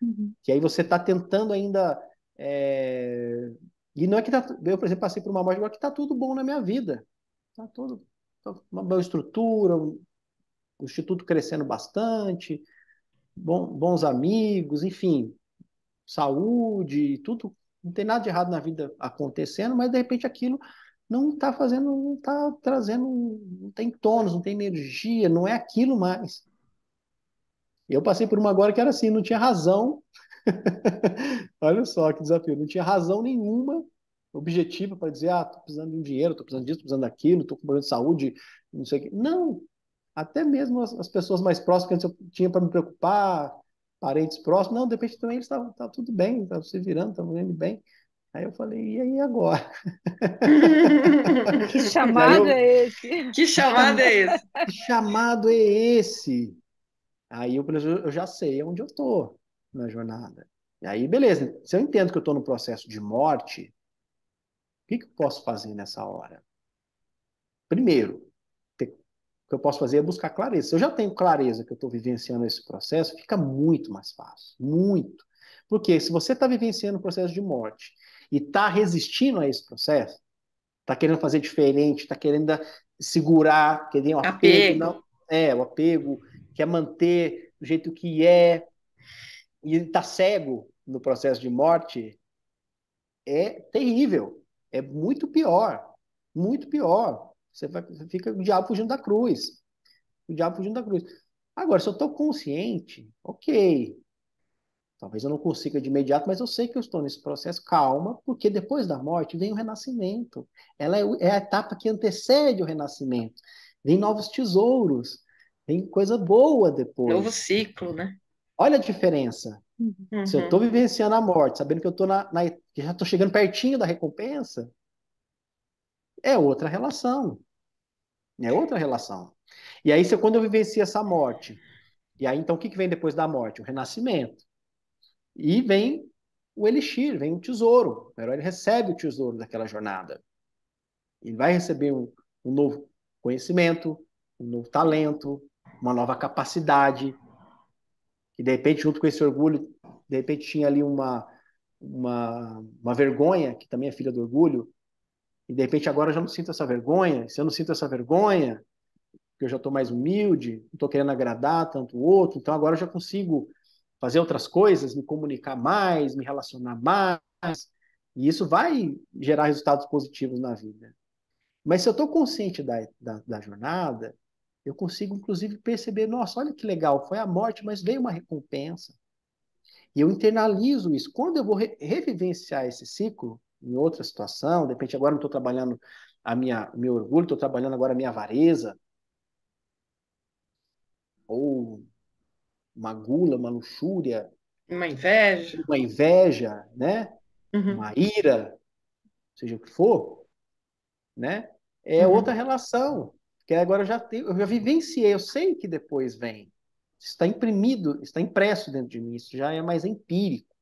Uhum. Que aí você está tentando ainda. é, E não é que tá. Eu, por exemplo, passei por uma morte agora que está tudo bom na minha vida. Está tudo. Tá uma boa estrutura, o instituto crescendo bastante, bons amigos, enfim, saúde, tudo. Não tem nada de errado na vida acontecendo, mas de repente aquilo não está fazendo, não está trazendo, não tem tônus, não tem energia, não é aquilo mais. Eu passei por uma agora que era assim, não tinha razão. Olha só que desafio, não tinha razão nenhuma objetiva para dizer, tô precisando de um dinheiro, tô precisando disso, tô precisando daquilo, tô com problema de saúde, não sei o quê. Não, até mesmo as pessoas mais próximas que antes eu tinha para me preocupar, parentes próximos, não, de repente também eles estavam tudo bem, estavam se virando, estavam indo bem. Aí eu falei, e aí agora? Que E aí chamado é esse? Que que chamada chama- é esse? que chamado é esse? Aí eu já sei onde eu tô na jornada. E aí, beleza. Se eu entendo que eu estou no processo de morte, o que que eu posso fazer nessa hora? Primeiro, o que eu posso fazer é buscar clareza. Se eu já tenho clareza que eu estou vivenciando esse processo, fica muito mais fácil. Muito. Porque se você está vivenciando o processo de morte e está resistindo a esse processo, está querendo fazer diferente, está querendo segurar, querendo o apego, Apego. não, o apego, quer manter do jeito que é, e está cego no processo de morte, é terrível. É muito pior. Muito pior. Você fica o diabo fugindo da cruz. O diabo fugindo da cruz. Agora, se eu estou consciente, ok. Talvez eu não consiga de imediato, mas eu sei que eu estou nesse processo. Calma, porque depois da morte vem o renascimento. Ela é a etapa que antecede o renascimento. Vem novos tesouros. Vem coisa boa Novo depois. ciclo, né? Olha a diferença. Uhum. Se eu estou Uhum. vivenciando a morte, sabendo que eu estou que já estou chegando pertinho da recompensa, é outra relação. É outra relação. E aí, quando eu vivencio essa morte, e aí então o que vem depois da morte? O renascimento. E vem o elixir, vem o tesouro. O herói ele recebe o tesouro daquela jornada. Ele vai receber um novo conhecimento, um novo talento, uma nova capacidade, que de repente, junto com esse orgulho, de repente tinha ali uma vergonha, que também é filha do orgulho, e de repente agora eu já não sinto essa vergonha. Se eu não sinto essa vergonha, porque eu já estou mais humilde, não estou querendo agradar tanto o outro, então agora eu já consigo fazer outras coisas, me comunicar mais, me relacionar mais, e isso vai gerar resultados positivos na vida. Mas se eu estou consciente da jornada, eu consigo, inclusive, perceber, nossa, olha que legal, foi a morte, mas veio uma recompensa. E eu internalizo isso. Quando eu vou revivenciar esse ciclo, em outra situação, de repente agora não estou trabalhando o meu orgulho, estou trabalhando agora a minha avareza, ou uma gula, uma luxúria, Uma inveja. uma inveja, né? Uhum. Uma ira, seja o que for, né? É outra Uhum. relação. Que agora eu já vivenciei, eu sei que depois vem. Está imprimido, está impresso dentro de mim, isso já é mais empírico,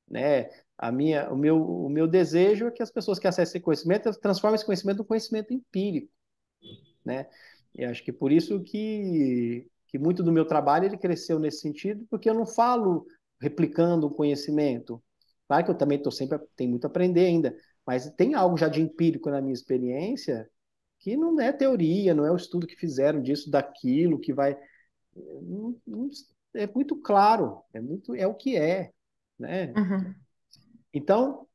né? O meu desejo é que as pessoas que acessem esse conhecimento transformem esse conhecimento num conhecimento empírico, né? E acho que por isso que muito do meu trabalho ele cresceu nesse sentido, porque eu não falo replicando o conhecimento. Claro que eu também tenho muito a aprender ainda, mas tem algo já de empírico na minha experiência que não é teoria, não é o estudo que fizeram disso, daquilo, que vai. É muito claro, é o que é, né? Uhum. Então,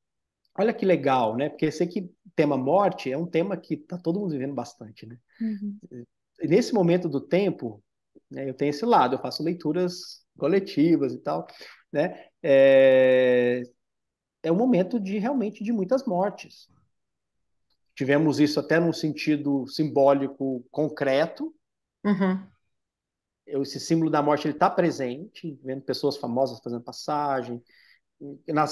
olha que legal, né? Porque eu sei que tema morte é um tema que está todo mundo vivendo bastante, né? Uhum. E nesse momento do tempo, né, eu tenho esse lado, eu faço leituras coletivas e tal, né? É um momento de realmente de muitas mortes. Tivemos isso até num sentido simbólico concreto. Uhum. Esse símbolo da morte ele está presente, vendo pessoas famosas fazendo passagem,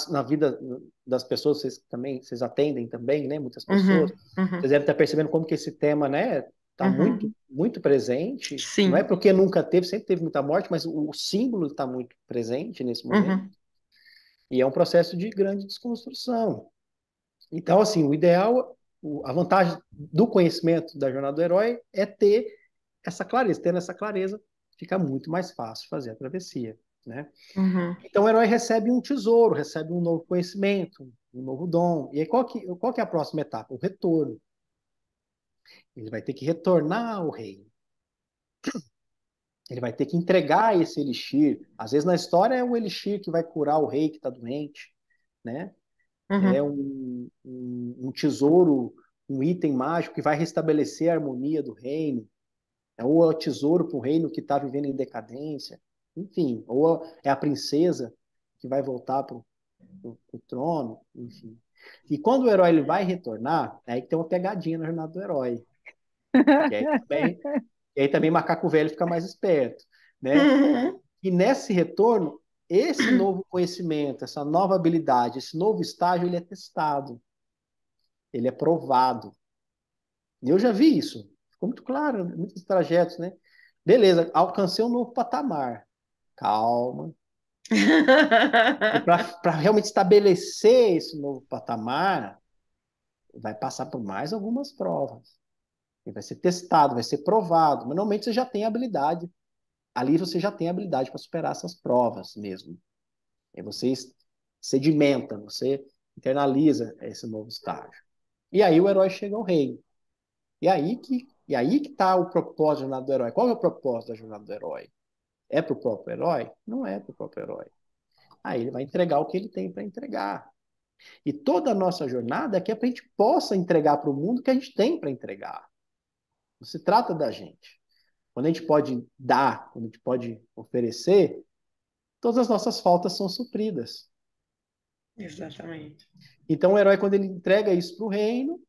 na vida das pessoas, vocês atendem também, né? Muitas pessoas. Uhum. Uhum. Vocês devem estar percebendo como que esse tema, né? Está muito, Uhum. muito presente. Não é Sim. porque nunca teve, sempre teve muita morte, mas o símbolo está muito presente nesse momento. Uhum. E é um processo de grande desconstrução. Então, assim, o ideal, a vantagem do conhecimento da jornada do herói é ter essa clareza. Tendo essa clareza, fica muito mais fácil fazer a travessia. né? Uhum. Então o herói recebe um tesouro, recebe um novo conhecimento, um novo dom. E aí qual que é a próxima etapa? O retorno. Ele vai ter que retornar ao reino. Ele vai ter que entregar esse elixir. Às vezes na história é o elixir que vai curar o rei que está doente, né? É Uhum. um tesouro, um item mágico que vai restabelecer a harmonia do reino. Ou é o tesouro para o reino que está vivendo em decadência. Enfim, ou é a princesa que vai voltar para o trono, enfim. E quando o herói ele vai retornar, é aí que tem uma pegadinha na jornada do herói. Que aí também macaco velho fica mais esperto, né? Uhum. E nesse retorno, esse novo conhecimento, essa nova habilidade, esse novo estágio, ele é testado, ele é provado. E eu já vi isso. Ficou muito claro, em muitos trajetos, né? Beleza, alcancei um novo patamar. Calma. E para realmente estabelecer esse novo patamar, vai passar por mais algumas provas. E vai ser testado, vai ser provado. Mas normalmente você já tem habilidade. Ali você já tem habilidade para superar essas provas mesmo. E você sedimenta, você internaliza esse novo estágio. E aí o herói chega ao reino. E aí que está o propósito da jornada do herói. Qual é o propósito da jornada do herói? É para o próprio herói? Não é para o próprio herói. Aí ele vai entregar o que ele tem para entregar. E toda a nossa jornada é que a gente possa entregar para o mundo o que a gente tem para entregar. Não se trata da gente. Quando a gente pode dar, quando a gente pode oferecer, todas as nossas faltas são supridas. Exatamente. Então o herói, quando ele entrega isso para o reino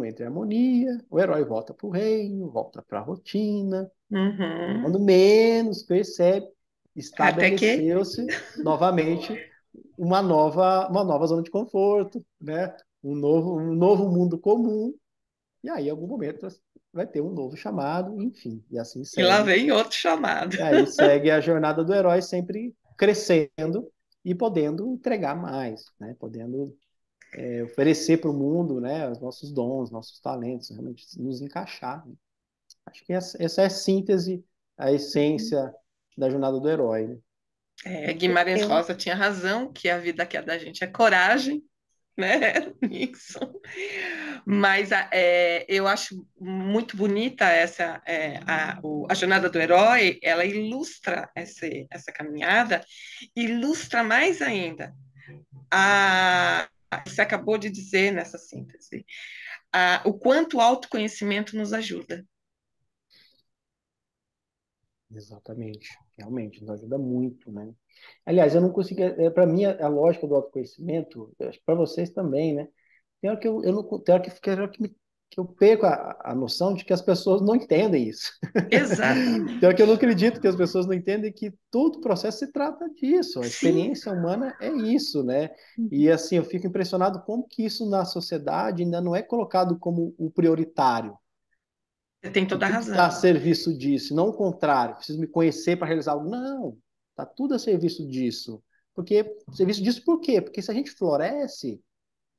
entra em harmonia, o herói volta para o reino, volta para a rotina, e Uhum. quando menos percebe, Até que estabeleceu-se novamente uma nova zona de conforto, né? Um novo mundo comum, e aí, em algum momento, vai ter um novo chamado, enfim, e assim e lá segue. vem outro chamado. E aí segue a jornada do herói sempre crescendo e podendo entregar mais, né? Podendo oferecer para o mundo, né? Os nossos dons, nossos talentos, realmente nos encaixar, né? Acho que essa é a síntese, a essência da jornada do herói, né? Guimarães Eu, Rosa tinha razão, que a vida que é da gente é coragem, né? Isso. Mas eu acho muito bonita a jornada do herói, ela ilustra essa caminhada, ilustra mais ainda você acabou de dizer nessa síntese, o quanto o autoconhecimento nos ajuda. Exatamente, realmente, nos ajuda muito, né? Aliás, eu não consegui, para mim, a lógica do autoconhecimento, acho que para vocês também, né? Tem hora que eu não, tem hora que eu perco a noção de que as pessoas não entendem isso. Tem hora que eu não Exatamente. acredito que as pessoas não entendem que todo o processo se trata disso, a Sim, experiência humana é isso, né? E assim, eu fico impressionado como que isso na sociedade ainda não é colocado como o prioritário. você tem Que toda a tudo está a razão. serviço disso, não o contrário, preciso me conhecer para realizar algo. Não, está tudo a serviço disso. Serviço disso por quê? Porque se a gente floresce,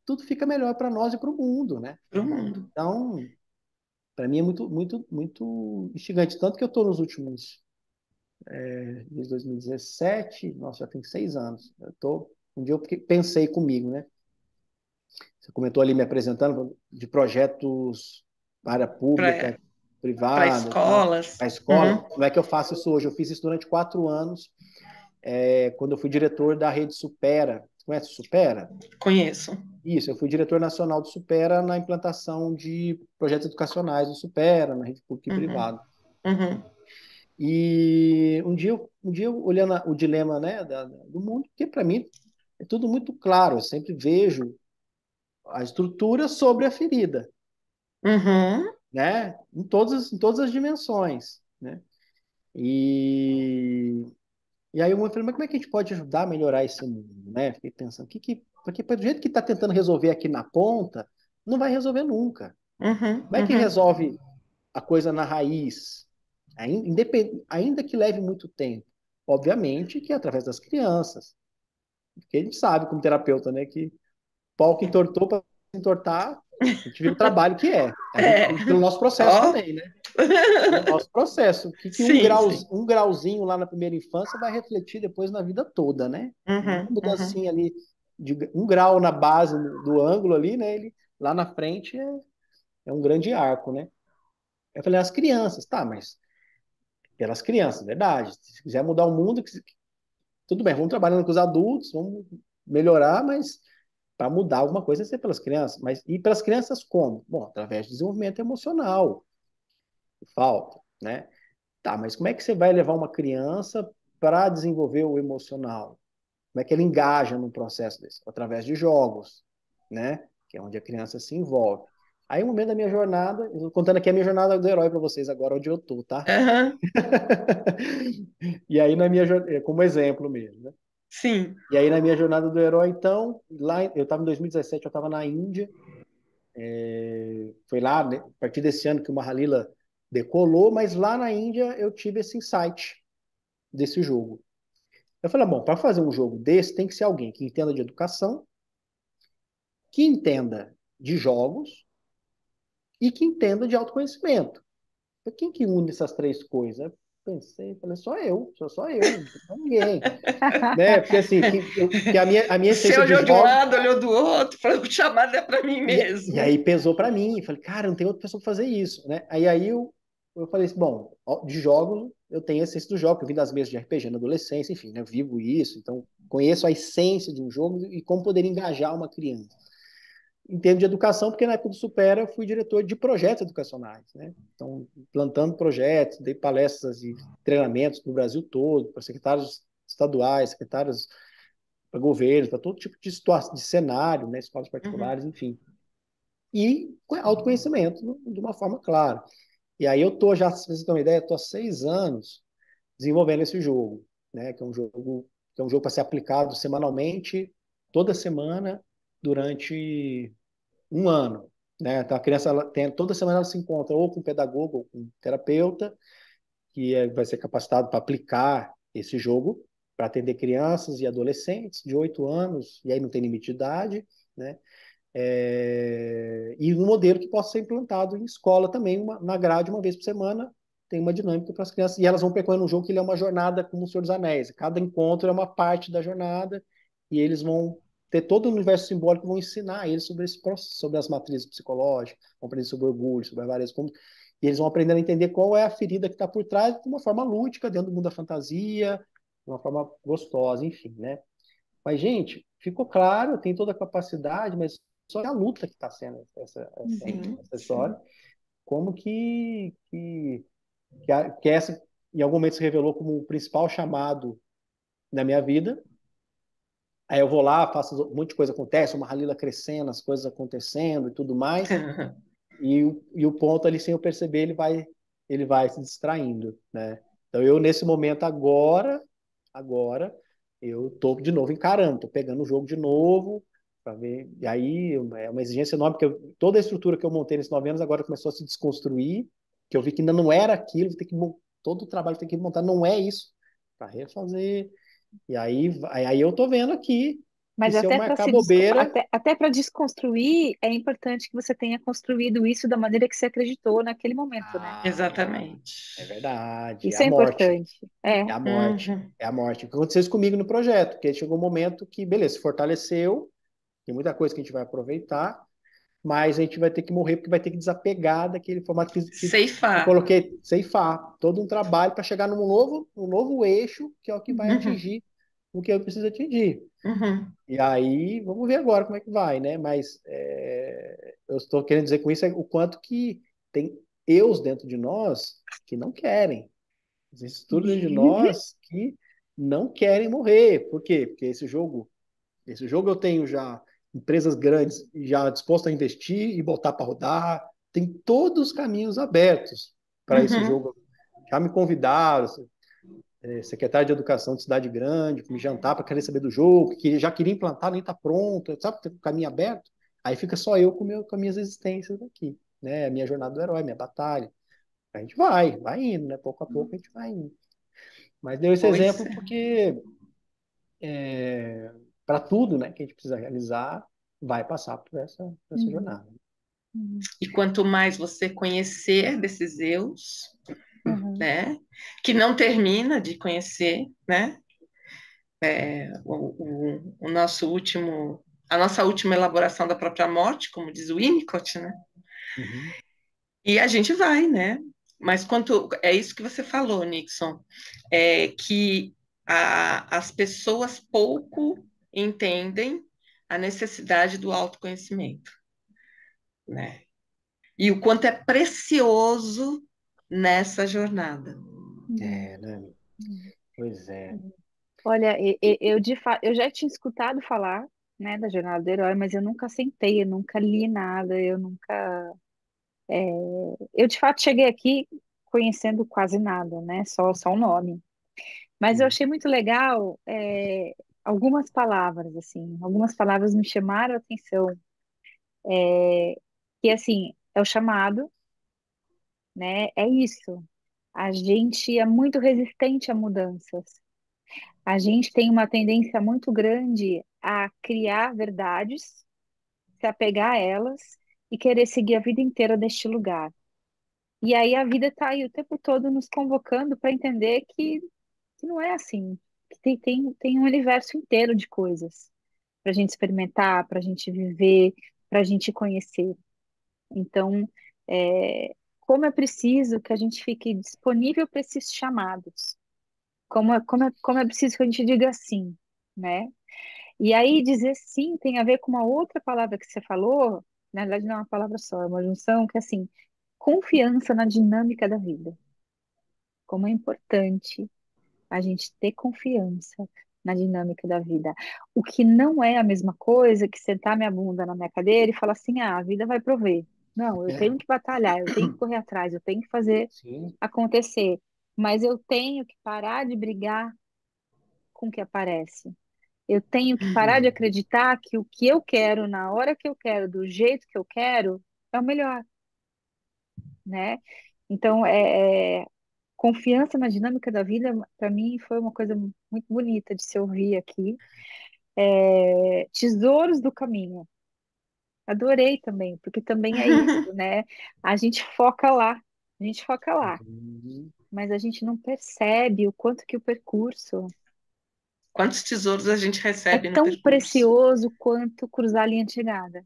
tudo fica melhor para nós e para o mundo, né? Para o mundo. Então, para mim é muito, muito, muito instigante. Tanto que eu estou nos últimos, desde 2017, nossa, já tem 6 anos. Um dia eu pensei comigo, né? Você comentou ali me apresentando de projetos para a área Para pública, privada, tal, escolas. a escola. Uhum. Como é que eu faço isso hoje? Eu fiz isso durante 4 anos, quando eu fui diretor da rede Supera. Você conhece o Supera? Conheço. Isso, eu fui diretor nacional do Supera na implantação de projetos educacionais do Supera, na rede pública e Uhum. privada. Uhum. E um dia olhando o dilema, né, do mundo, porque para mim é tudo muito claro, eu sempre vejo a estrutura sobre a ferida, Uhum. né? Em todas as dimensões, né? E, e aí eu falei, mas como é que a gente pode ajudar a melhorar esse mundo, né? Fiquei pensando, porque do jeito que está tentando resolver aqui na ponta, não vai resolver nunca. Uhum. Como é que Uhum. resolve a coisa na raiz? Ainda que leve muito tempo. Obviamente que é através das crianças. Porque a gente sabe, como terapeuta, né, que pau que entortou para entortar, a gente viu o trabalho que é. É. Pelo nosso processo Ó, também, né? É o nosso processo. Que Sim, sim. um grauzinho lá na primeira infância vai refletir depois na vida toda, né? Uma Uhum, uhum. mudancinha ali, de um grau na base do ângulo ali, né? Ele, lá na frente é um grande arco, né? Eu falei, as crianças, tá, mas pelas crianças, verdade. Se quiser mudar o mundo, tudo bem, vamos trabalhando com os adultos, vamos melhorar, mas para mudar alguma coisa é ser pelas crianças. Mas e pelas crianças como? Bom, através do desenvolvimento emocional, falta, né? Tá, mas como é que você vai levar uma criança para desenvolver o emocional? Como é que ele engaja no processo desse? Através de jogos, né? Que é onde a criança se envolve. Aí, no momento da minha jornada, eu tô contando aqui a minha jornada do herói para vocês agora, onde eu tô, tá? Aham, E aí, como exemplo mesmo, né? sim. E aí, na minha jornada do herói, então, lá, eu estava em 2017, eu estava na Índia, foi lá, né, a partir desse ano que o Mahalila decolou, mas lá na Índia eu tive esse insight desse jogo. Eu falei, bom, para fazer um jogo desse, tem que ser alguém que entenda de educação, que entenda de jogos e que entenda de autoconhecimento. Quem que une essas três coisas? Eu pensei, falei, sou só eu, não tem mais ninguém. Né? Porque assim, que a minha Você essência de olhou de um jogos, lado, olhou do outro, falou, o chamado é para mim e mesmo. aí pesou para mim. Falei, cara, não tem outra pessoa para fazer isso, né? Eu falei assim, bom, de jogos, eu tenho a essência do jogo, eu vim das mesas de RPG na adolescência, enfim, né? Eu vivo isso, então conheço a essência de um jogo e como poder engajar uma criança. Em termos de educação, porque na época do Supera eu fui diretor de projetos educacionais, né? Então, plantando projetos, dei palestras e treinamentos no Brasil todo, para secretários estaduais, secretários para governos, para todo tipo de situação, de cenário, né? Escolas Uhum. particulares, enfim. E autoconhecimento de uma forma clara. E aí eu tô já, se vocês terem uma ideia, estou há 6 anos desenvolvendo esse jogo, né? Que é um jogo para ser aplicado semanalmente, toda semana, durante um ano, né? Então a criança toda semana ela se encontra ou com um pedagogo ou com um terapeuta vai ser capacitado para aplicar esse jogo para atender crianças e adolescentes de 8 anos, e aí não tem limite de idade, né? E um modelo que possa ser implantado em escola também, na grade, uma vez por semana, tem uma dinâmica para as crianças, e elas vão percorrendo um jogo que ele é uma jornada como o Senhor dos Anéis. Cada encontro é uma parte da jornada, e eles vão ter todo o universo simbólico, vão ensinar eles sobre sobre as matrizes psicológicas, vão aprender sobre orgulho, sobre várias como e eles vão aprendendo a entender qual é a ferida que está por trás de uma forma lúdica, dentro do mundo da fantasia, de uma forma gostosa, enfim, né? Mas, gente, ficou claro, tem toda a capacidade, mas só é a luta que está sendo Uhum. essa história. Sim. Como que essa, em algum momento, se revelou como o principal chamado da minha vida. Aí eu vou lá, faço um monte de coisa acontece, uma Halila crescendo, as coisas acontecendo e tudo mais. E o ponto ali, sem eu perceber, ele vai se distraindo, né? Então eu, nesse momento agora, eu tô de novo encarando, tô pegando o jogo de novo, para ver. E aí é uma exigência enorme, porque toda a estrutura que eu montei nesses 9 anos agora começou a se desconstruir, que eu vi que ainda não era aquilo, todo o trabalho que tem que montar não é isso, para refazer. E aí eu tô vendo aqui que Mas se eu até para marcar bobeira, até para desconstruir, é importante que você tenha construído isso da maneira que você acreditou naquele momento, né? ah, é Exatamente. verdade, é Isso a é morte. importante. É. É a morte. Uhum. É a morte. O que aconteceu isso comigo no projeto, porque chegou um momento que, beleza, se fortaleceu, tem muita coisa que a gente vai aproveitar, mas a gente vai ter que morrer porque vai ter que desapegar daquele formato que eu Ceifar. coloquei, ceifar, todo um trabalho para chegar um novo eixo, que é o que vai Uhum. atingir o que eu preciso atingir. Uhum. E aí, vamos ver agora como é que vai, né? Mas eu estou querendo dizer com isso o quanto que tem eus dentro de nós que não querem. Existem estudos de nós que não querem morrer. Por quê? Porque esse jogo eu tenho já empresas grandes já dispostas a investir e botar para rodar. Tem todos os caminhos abertos para esse Uhum. jogo. Já me convidaram, secretário de Educação de cidade grande, me jantar para querer saber do jogo, que já queria implantar, nem está pronto, sabe? Tem um caminho aberto. Aí fica só eu com as minhas existências aqui, né? A minha jornada do herói, minha batalha. A gente vai indo, né? Pouco a pouco a gente vai indo. Mas deu esse Pois exemplo é. porque para tudo, né, que a gente precisa realizar, vai passar por essa Uhum. jornada. Uhum. E quanto mais você conhecer desses eus, Uhum. né, que não termina de conhecer, né, o nosso último, a nossa última elaboração da própria morte, como diz o Winnicott, né? Uhum. E a gente vai, né? Mas quanto é isso que você falou, Nixon, é que as pessoas pouco entendem a necessidade do autoconhecimento, né? E o quanto é precioso nessa jornada. Uhum. É, né? Uhum. Pois é. Uhum. Olha, eu já tinha escutado falar, né, da Jornada do Herói, mas eu nunca sentei, eu nunca li nada, eu nunca. Eu de fato cheguei aqui conhecendo quase nada, né? Só o nome. Mas eu Hum. achei muito legal algumas palavras, assim, algumas palavras me chamaram a atenção, que assim, é o chamado, né? É isso. A gente é muito resistente a mudanças. A gente tem uma tendência muito grande a criar verdades, se apegar a elas e querer seguir a vida inteira neste lugar. E aí a vida está aí o tempo todo nos convocando para entender que não é assim, que tem um universo inteiro de coisas para a gente experimentar, para a gente viver, para a gente conhecer. Então, como é preciso que a gente fique disponível para esses chamados, como é preciso que a gente diga sim, né? E aí dizer sim tem a ver com uma outra palavra que você falou, na verdade não é uma palavra só, é uma junção que é assim, confiança na dinâmica da vida. Como é importante a gente ter confiança na dinâmica da vida. O que não é a mesma coisa que sentar minha bunda na minha cadeira e falar assim, a vida vai prover. Não, eu É, tenho que batalhar, eu tenho que correr atrás, eu tenho que fazer sim. acontecer. Mas eu tenho que parar de brigar com o que aparece. Eu tenho que parar de Uhum. acreditar que o que eu quero, na hora que eu quero, do jeito que eu quero, é o melhor, né? Então, confiança na dinâmica da vida, para mim, foi uma coisa muito bonita de se ouvir aqui. Tesouros do caminho. Adorei também, porque também é isso, né? A gente foca lá, a gente foca lá, Uhum. mas a gente não percebe o quanto que o percurso Quantos tesouros a gente é recebe no tão percurso? precioso quanto cruzar a linha de chegada.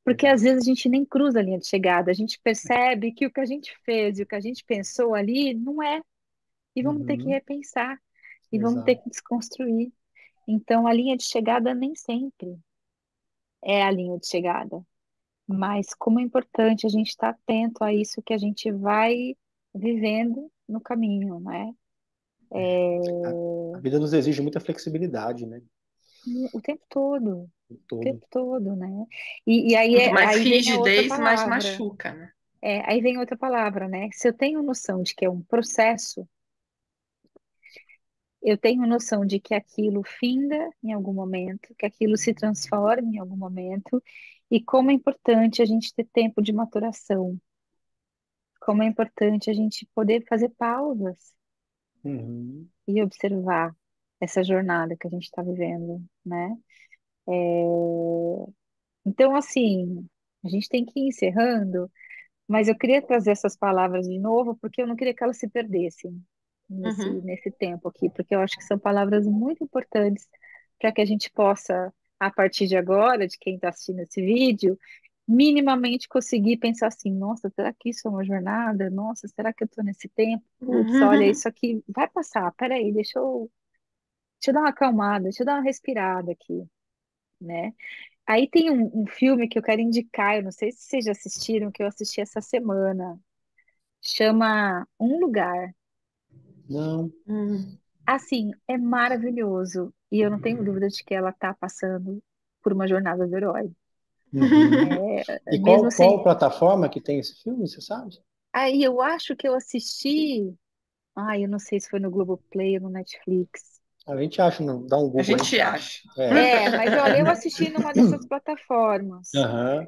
Porque às Verdade. vezes a gente nem cruza a linha de chegada, a gente percebe que o que a gente fez e o que a gente pensou ali não é, e vamos ter que Uhum. repensar, e vamos ter Exato. que desconstruir. Então, a linha de chegada nem sempre é a linha de chegada, mas como é importante a gente estar atento a isso que a gente vai vivendo no caminho, né? A vida nos exige muita flexibilidade, né? O tempo todo, o O todo. tempo todo, né? E aí, Quanto mais aí vem a outra rigidez, mais palavra. machuca, né? Aí vem outra palavra, né? Se eu tenho noção de que é um processo, eu tenho noção de que aquilo finda em algum momento, que aquilo se transforma em algum momento, e como é importante a gente ter tempo de maturação, como é importante a gente poder fazer pausas Uhum. e observar essa jornada que a gente está vivendo, né? Então, assim, a gente tem que ir encerrando, mas eu queria trazer essas palavras de novo, porque eu não queria que elas se perdessem Uhum, nesse tempo aqui, porque eu acho que são palavras muito importantes para que a gente possa, a partir de agora, de quem está assistindo esse vídeo, minimamente conseguir pensar assim, nossa, será que isso é uma jornada? Nossa, será que eu estou nesse tempo? Putz, olha, uhum, isso aqui vai passar, peraí, deixa eu dar uma acalmada, deixa eu dar uma respirada aqui, né? Aí tem um filme que eu quero indicar, eu não sei se vocês já assistiram, que eu assisti essa semana, chama Um Lugar. Não. uhum, Assim, é maravilhoso. E eu não tenho dúvida de que ela está passando por uma jornada do herói. Uhum. E Mesmo qual sem. plataforma que tem esse filme, você sabe? Aí eu acho que eu assisti. Ai, eu não sei se foi no Globoplay ou no Netflix. A gente acha, não. Dá um a Google, a gente gente acha. acha. É. Mas olha, eu assisti numa dessas plataformas. Aham.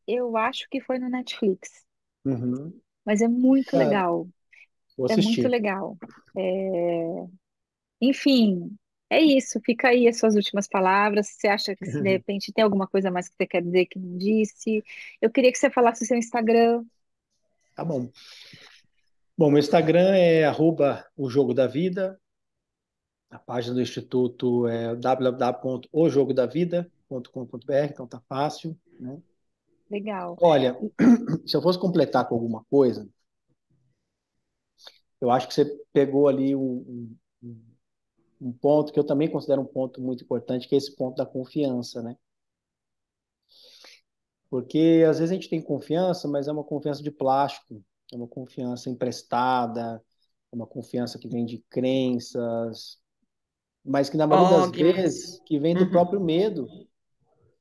Eu acho que foi no Netflix. Uhum. Mas é muito Cara, legal. vou É muito assistir. legal. É, Enfim, É isso, fica aí as suas últimas palavras. Você acha que se de repente tem alguma coisa mais que você quer dizer que não disse? Eu queria que você falasse o seu Instagram. Tá bom. Bom, meu Instagram é @o jogo da vida. A página do Instituto é www.ojogodavida.com.br, então tá fácil, né? Legal. Olha, se eu fosse completar com alguma coisa, eu acho que você pegou ali um ponto que eu também considero um ponto muito importante, que é esse ponto da confiança, né? Porque às vezes a gente tem confiança, mas é uma confiança de plástico, é uma confiança emprestada, é uma confiança que vem de crenças, mas que na maioria das Dogmas. vezes que vem do Uhum. próprio medo,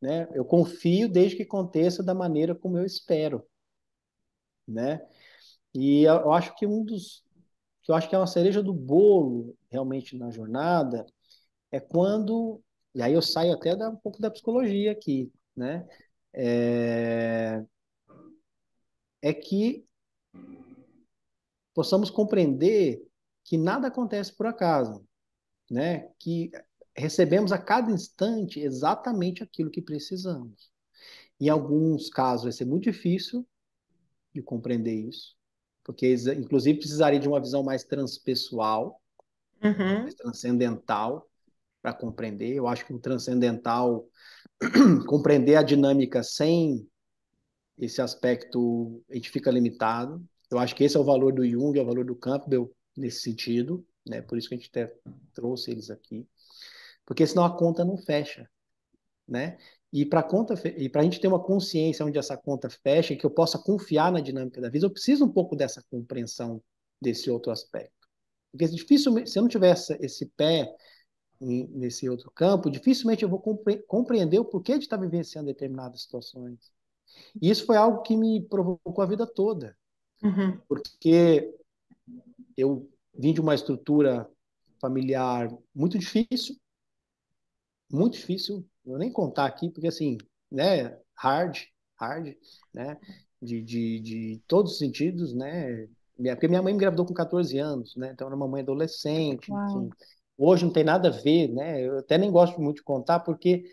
né? Eu confio desde que aconteça da maneira como eu espero, né? E eu acho que que eu acho que é uma cereja do bolo realmente na jornada é quando, e aí eu saio até um pouco da psicologia aqui, né? É, é que possamos compreender que nada acontece por acaso, né? Que recebemos a cada instante exatamente aquilo que precisamos. Em alguns casos vai ser muito difícil de compreender isso, porque inclusive precisaria de uma visão mais transpessoal, mais Uhum. transcendental para compreender. Eu acho que o transcendental compreender a dinâmica sem esse aspecto, a gente fica limitado. Eu acho que esse é o valor do Jung, é o valor do Campbell nesse sentido, né? Por isso que a gente até trouxe eles aqui, porque senão a conta não fecha, né? E para a gente ter uma consciência onde essa conta fecha e que eu possa confiar na dinâmica da vida, eu preciso um pouco dessa compreensão desse outro aspecto. Porque dificilmente, se eu não tivesse esse pé nesse outro campo, dificilmente eu vou compreender o porquê de estar vivenciando determinadas situações. E isso foi algo que me provocou a vida toda, Uhum. porque eu vim de uma estrutura familiar muito difícil, eu nem contar aqui, porque assim, né, hard, né, de todos os sentidos, né, porque minha mãe me engravidou com 14 anos, né, então era uma mãe adolescente, Uau. enfim. Hoje não tem nada a ver, né, eu até nem gosto muito de contar, porque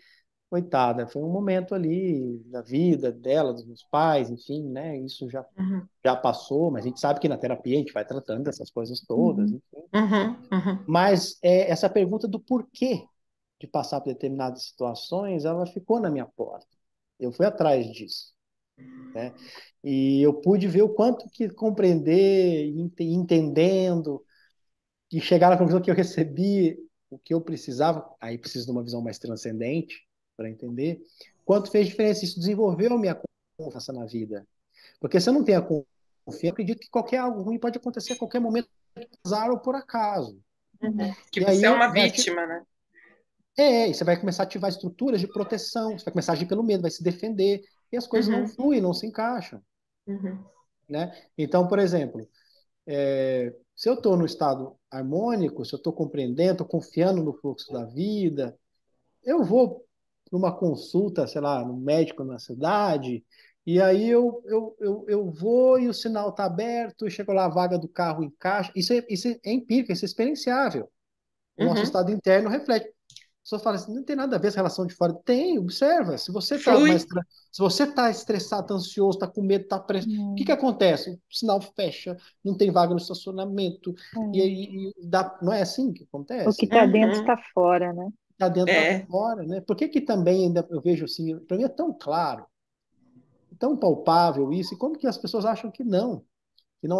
coitada, foi um momento ali da vida dela, dos meus pais, enfim, né? Isso Uhum. já passou, mas a gente sabe que na terapia a gente vai tratando dessas coisas todas, Uhum. enfim. Uhum. Uhum. Mas essa pergunta do porquê de passar por determinadas situações, ela ficou na minha porta. Eu fui atrás disso, né? E eu pude ver o quanto que compreender, entendendo, e chegar à conclusão que eu recebi o que eu precisava, aí preciso de uma visão mais transcendente para entender, quanto fez diferença. Isso desenvolveu a minha confiança na vida. Porque se eu não tenho a confiança, eu acredito que qualquer algo ruim pode acontecer a qualquer momento, azar ou por acaso. Uhum. Que E você é aí uma vítima, né? e você vai começar a ativar estruturas de proteção, você vai começar a agir pelo medo, vai se defender, e as coisas não Uhum. fluem, não se encaixam, Uhum. né? Então, por exemplo, se eu estou no estado harmônico, se eu estou compreendendo, estou confiando no fluxo da vida, eu vou para uma consulta, sei lá, no médico na cidade, e aí eu vou e o sinal está aberto, e chego lá, a vaga do carro encaixa. Isso é empírico, isso é experienciável. O nosso Uhum. estado interno reflete. A pessoa fala assim, não tem nada a ver essa relação de fora. Tem, observa. Flui. Se você está estressado, tá ansioso, está com medo, está preso, o que que Hum. acontece? O sinal fecha, não tem vaga no estacionamento, e É. aí não é assim que O que acontece? está dentro Uhum. está fora, né? Está dentro, está É. fora, né? Por que que também ainda eu vejo assim, para mim é tão claro, tão palpável isso, e como que as pessoas acham que não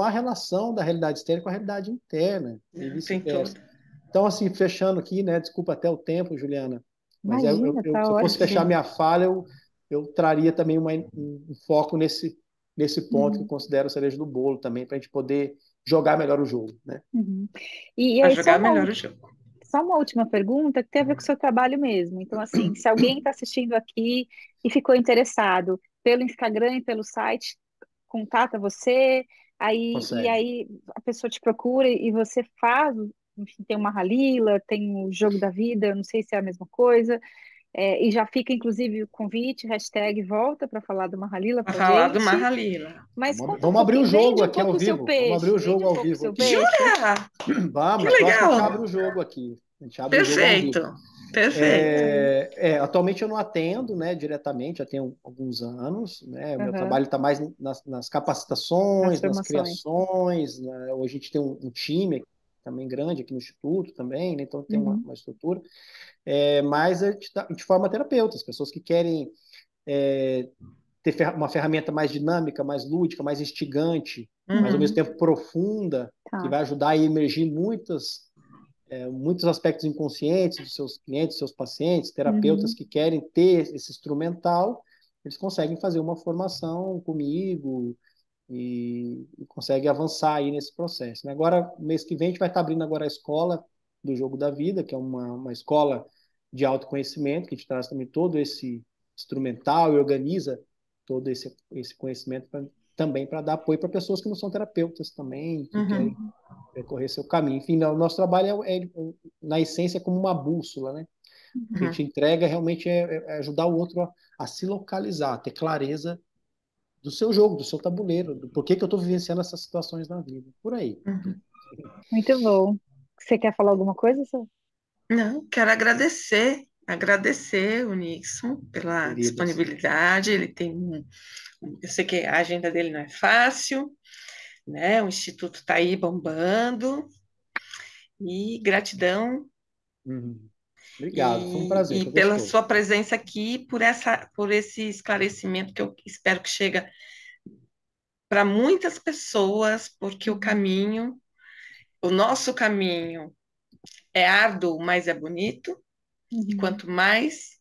há relação da realidade externa com a realidade interna, e Não, tem vice-versa. todo. Então, assim, fechando aqui, né? Desculpa até o tempo, Juliana, mas Imagina, tá se eu fosse fechar ótimo. Imagina. minha fala, eu traria também um foco nesse ponto que eu Uhum. considero a cereja do bolo também, para a gente poder jogar melhor o jogo, né? Uhum. E Para aí, jogar melhor o jogo. só uma última pergunta que tem a ver com o seu trabalho mesmo. Então, assim, se alguém está assistindo aqui e ficou interessado pelo Instagram e pelo site, contata você, e Consegue. aí a pessoa te procura e você faz, enfim, tem uma Halila, tem o Jogo da Vida, eu não sei se é a mesma coisa. E já fica, inclusive, o convite, hashtag volta para falar do Mahalila Para para falar do gente. Mahalila. Mas conta um Vamos abrir o pouquinho, jogo vende um aqui ao pouco o seu vivo. Vamos abrir peixe, o vende jogo um ao pouco o vivo seu aqui. peixe. Jura? Vamos, Que na próxima a gente legal! abre o jogo aqui. A gente abre o jogo ao vivo. Perfeito, perfeito. Atualmente eu não atendo, né, diretamente, já tenho alguns anos, né, o meu Aham, trabalho está mais nas nas capacitações, nas formações. criações, né, hoje a gente tem um time também grande aqui no Instituto também, né, então tem Uhum, uma estrutura, mas a gente forma terapeutas, pessoas que querem é, ter uma ferramenta mais dinâmica, mais lúdica, mais instigante, mas ao mesmo Uhum, tempo profunda, que tá. vai ajudar a emergir muitos aspectos inconscientes dos seus clientes, dos seus pacientes, terapeutas Uhum, que querem ter esse instrumental, eles conseguem fazer uma formação comigo e conseguem avançar aí nesse processo, né? Agora, mês que vem, a gente vai estar abrindo agora a escola do Jogo da Vida, que é uma escola de autoconhecimento, que a gente traz também todo esse instrumental e organiza todo esse conhecimento também para dar apoio para pessoas que não são terapeutas também, que querem uhum, percorrer seu caminho. Enfim, o nosso trabalho na essência, é como uma bússola, né? O que a gente uhum, entrega realmente é ajudar o outro a se localizar, a ter clareza do seu jogo, do seu tabuleiro, do porquê que eu estou vivenciando essas situações na vida. Por aí. uhum. muito bom. Você quer falar alguma coisa, Sô? Não, quero agradecer o Nixon pela Queridas. disponibilidade. Ele tem eu sei que a agenda dele não é fácil, né? O Instituto está aí bombando. E gratidão Obrigado, foi um prazer, e foi pela gostoso. sua presença aqui, por esse esclarecimento que eu espero que chegue para muitas pessoas, porque Uhum, o nosso caminho é árduo, mas é bonito, e uhum, quanto mais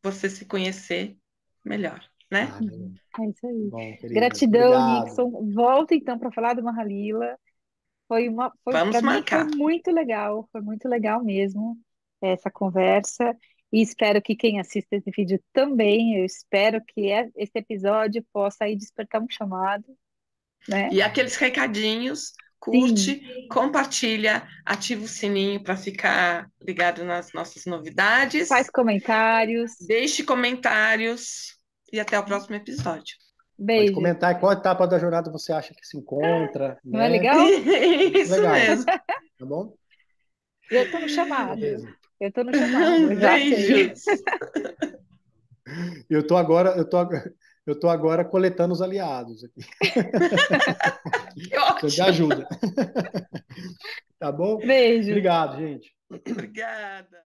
você se conhecer, melhor, né? Ah, uhum. É isso aí. bom, queridas. Gratidão, Obrigado. Nixon. Volta então para falar do Mahalila. Vamos Para mim marcar. foi muito legal mesmo essa conversa. E espero que quem assista esse vídeo também, eu espero que esse episódio possa aí despertar um chamado, né? E aqueles recadinhos, Sim, curte, compartilha, ativa o sininho para ficar ligado nas nossas novidades. faz comentários. Deixe comentários e até o próximo episódio. Pode Beijo. comentar qual etapa da jornada você acha que se encontra, Não é né? legal? É muito Isso legal, mesmo. tá bom? Eu estou no chamado. Beleza. Eu estou no chamado, eu já sei. Beijos. Eu tô agora, eu tô, eu tô agora coletando os aliados aqui. Que Precisa de ótimo. ajuda, tá bom? Beijo. Obrigado, gente. Obrigada.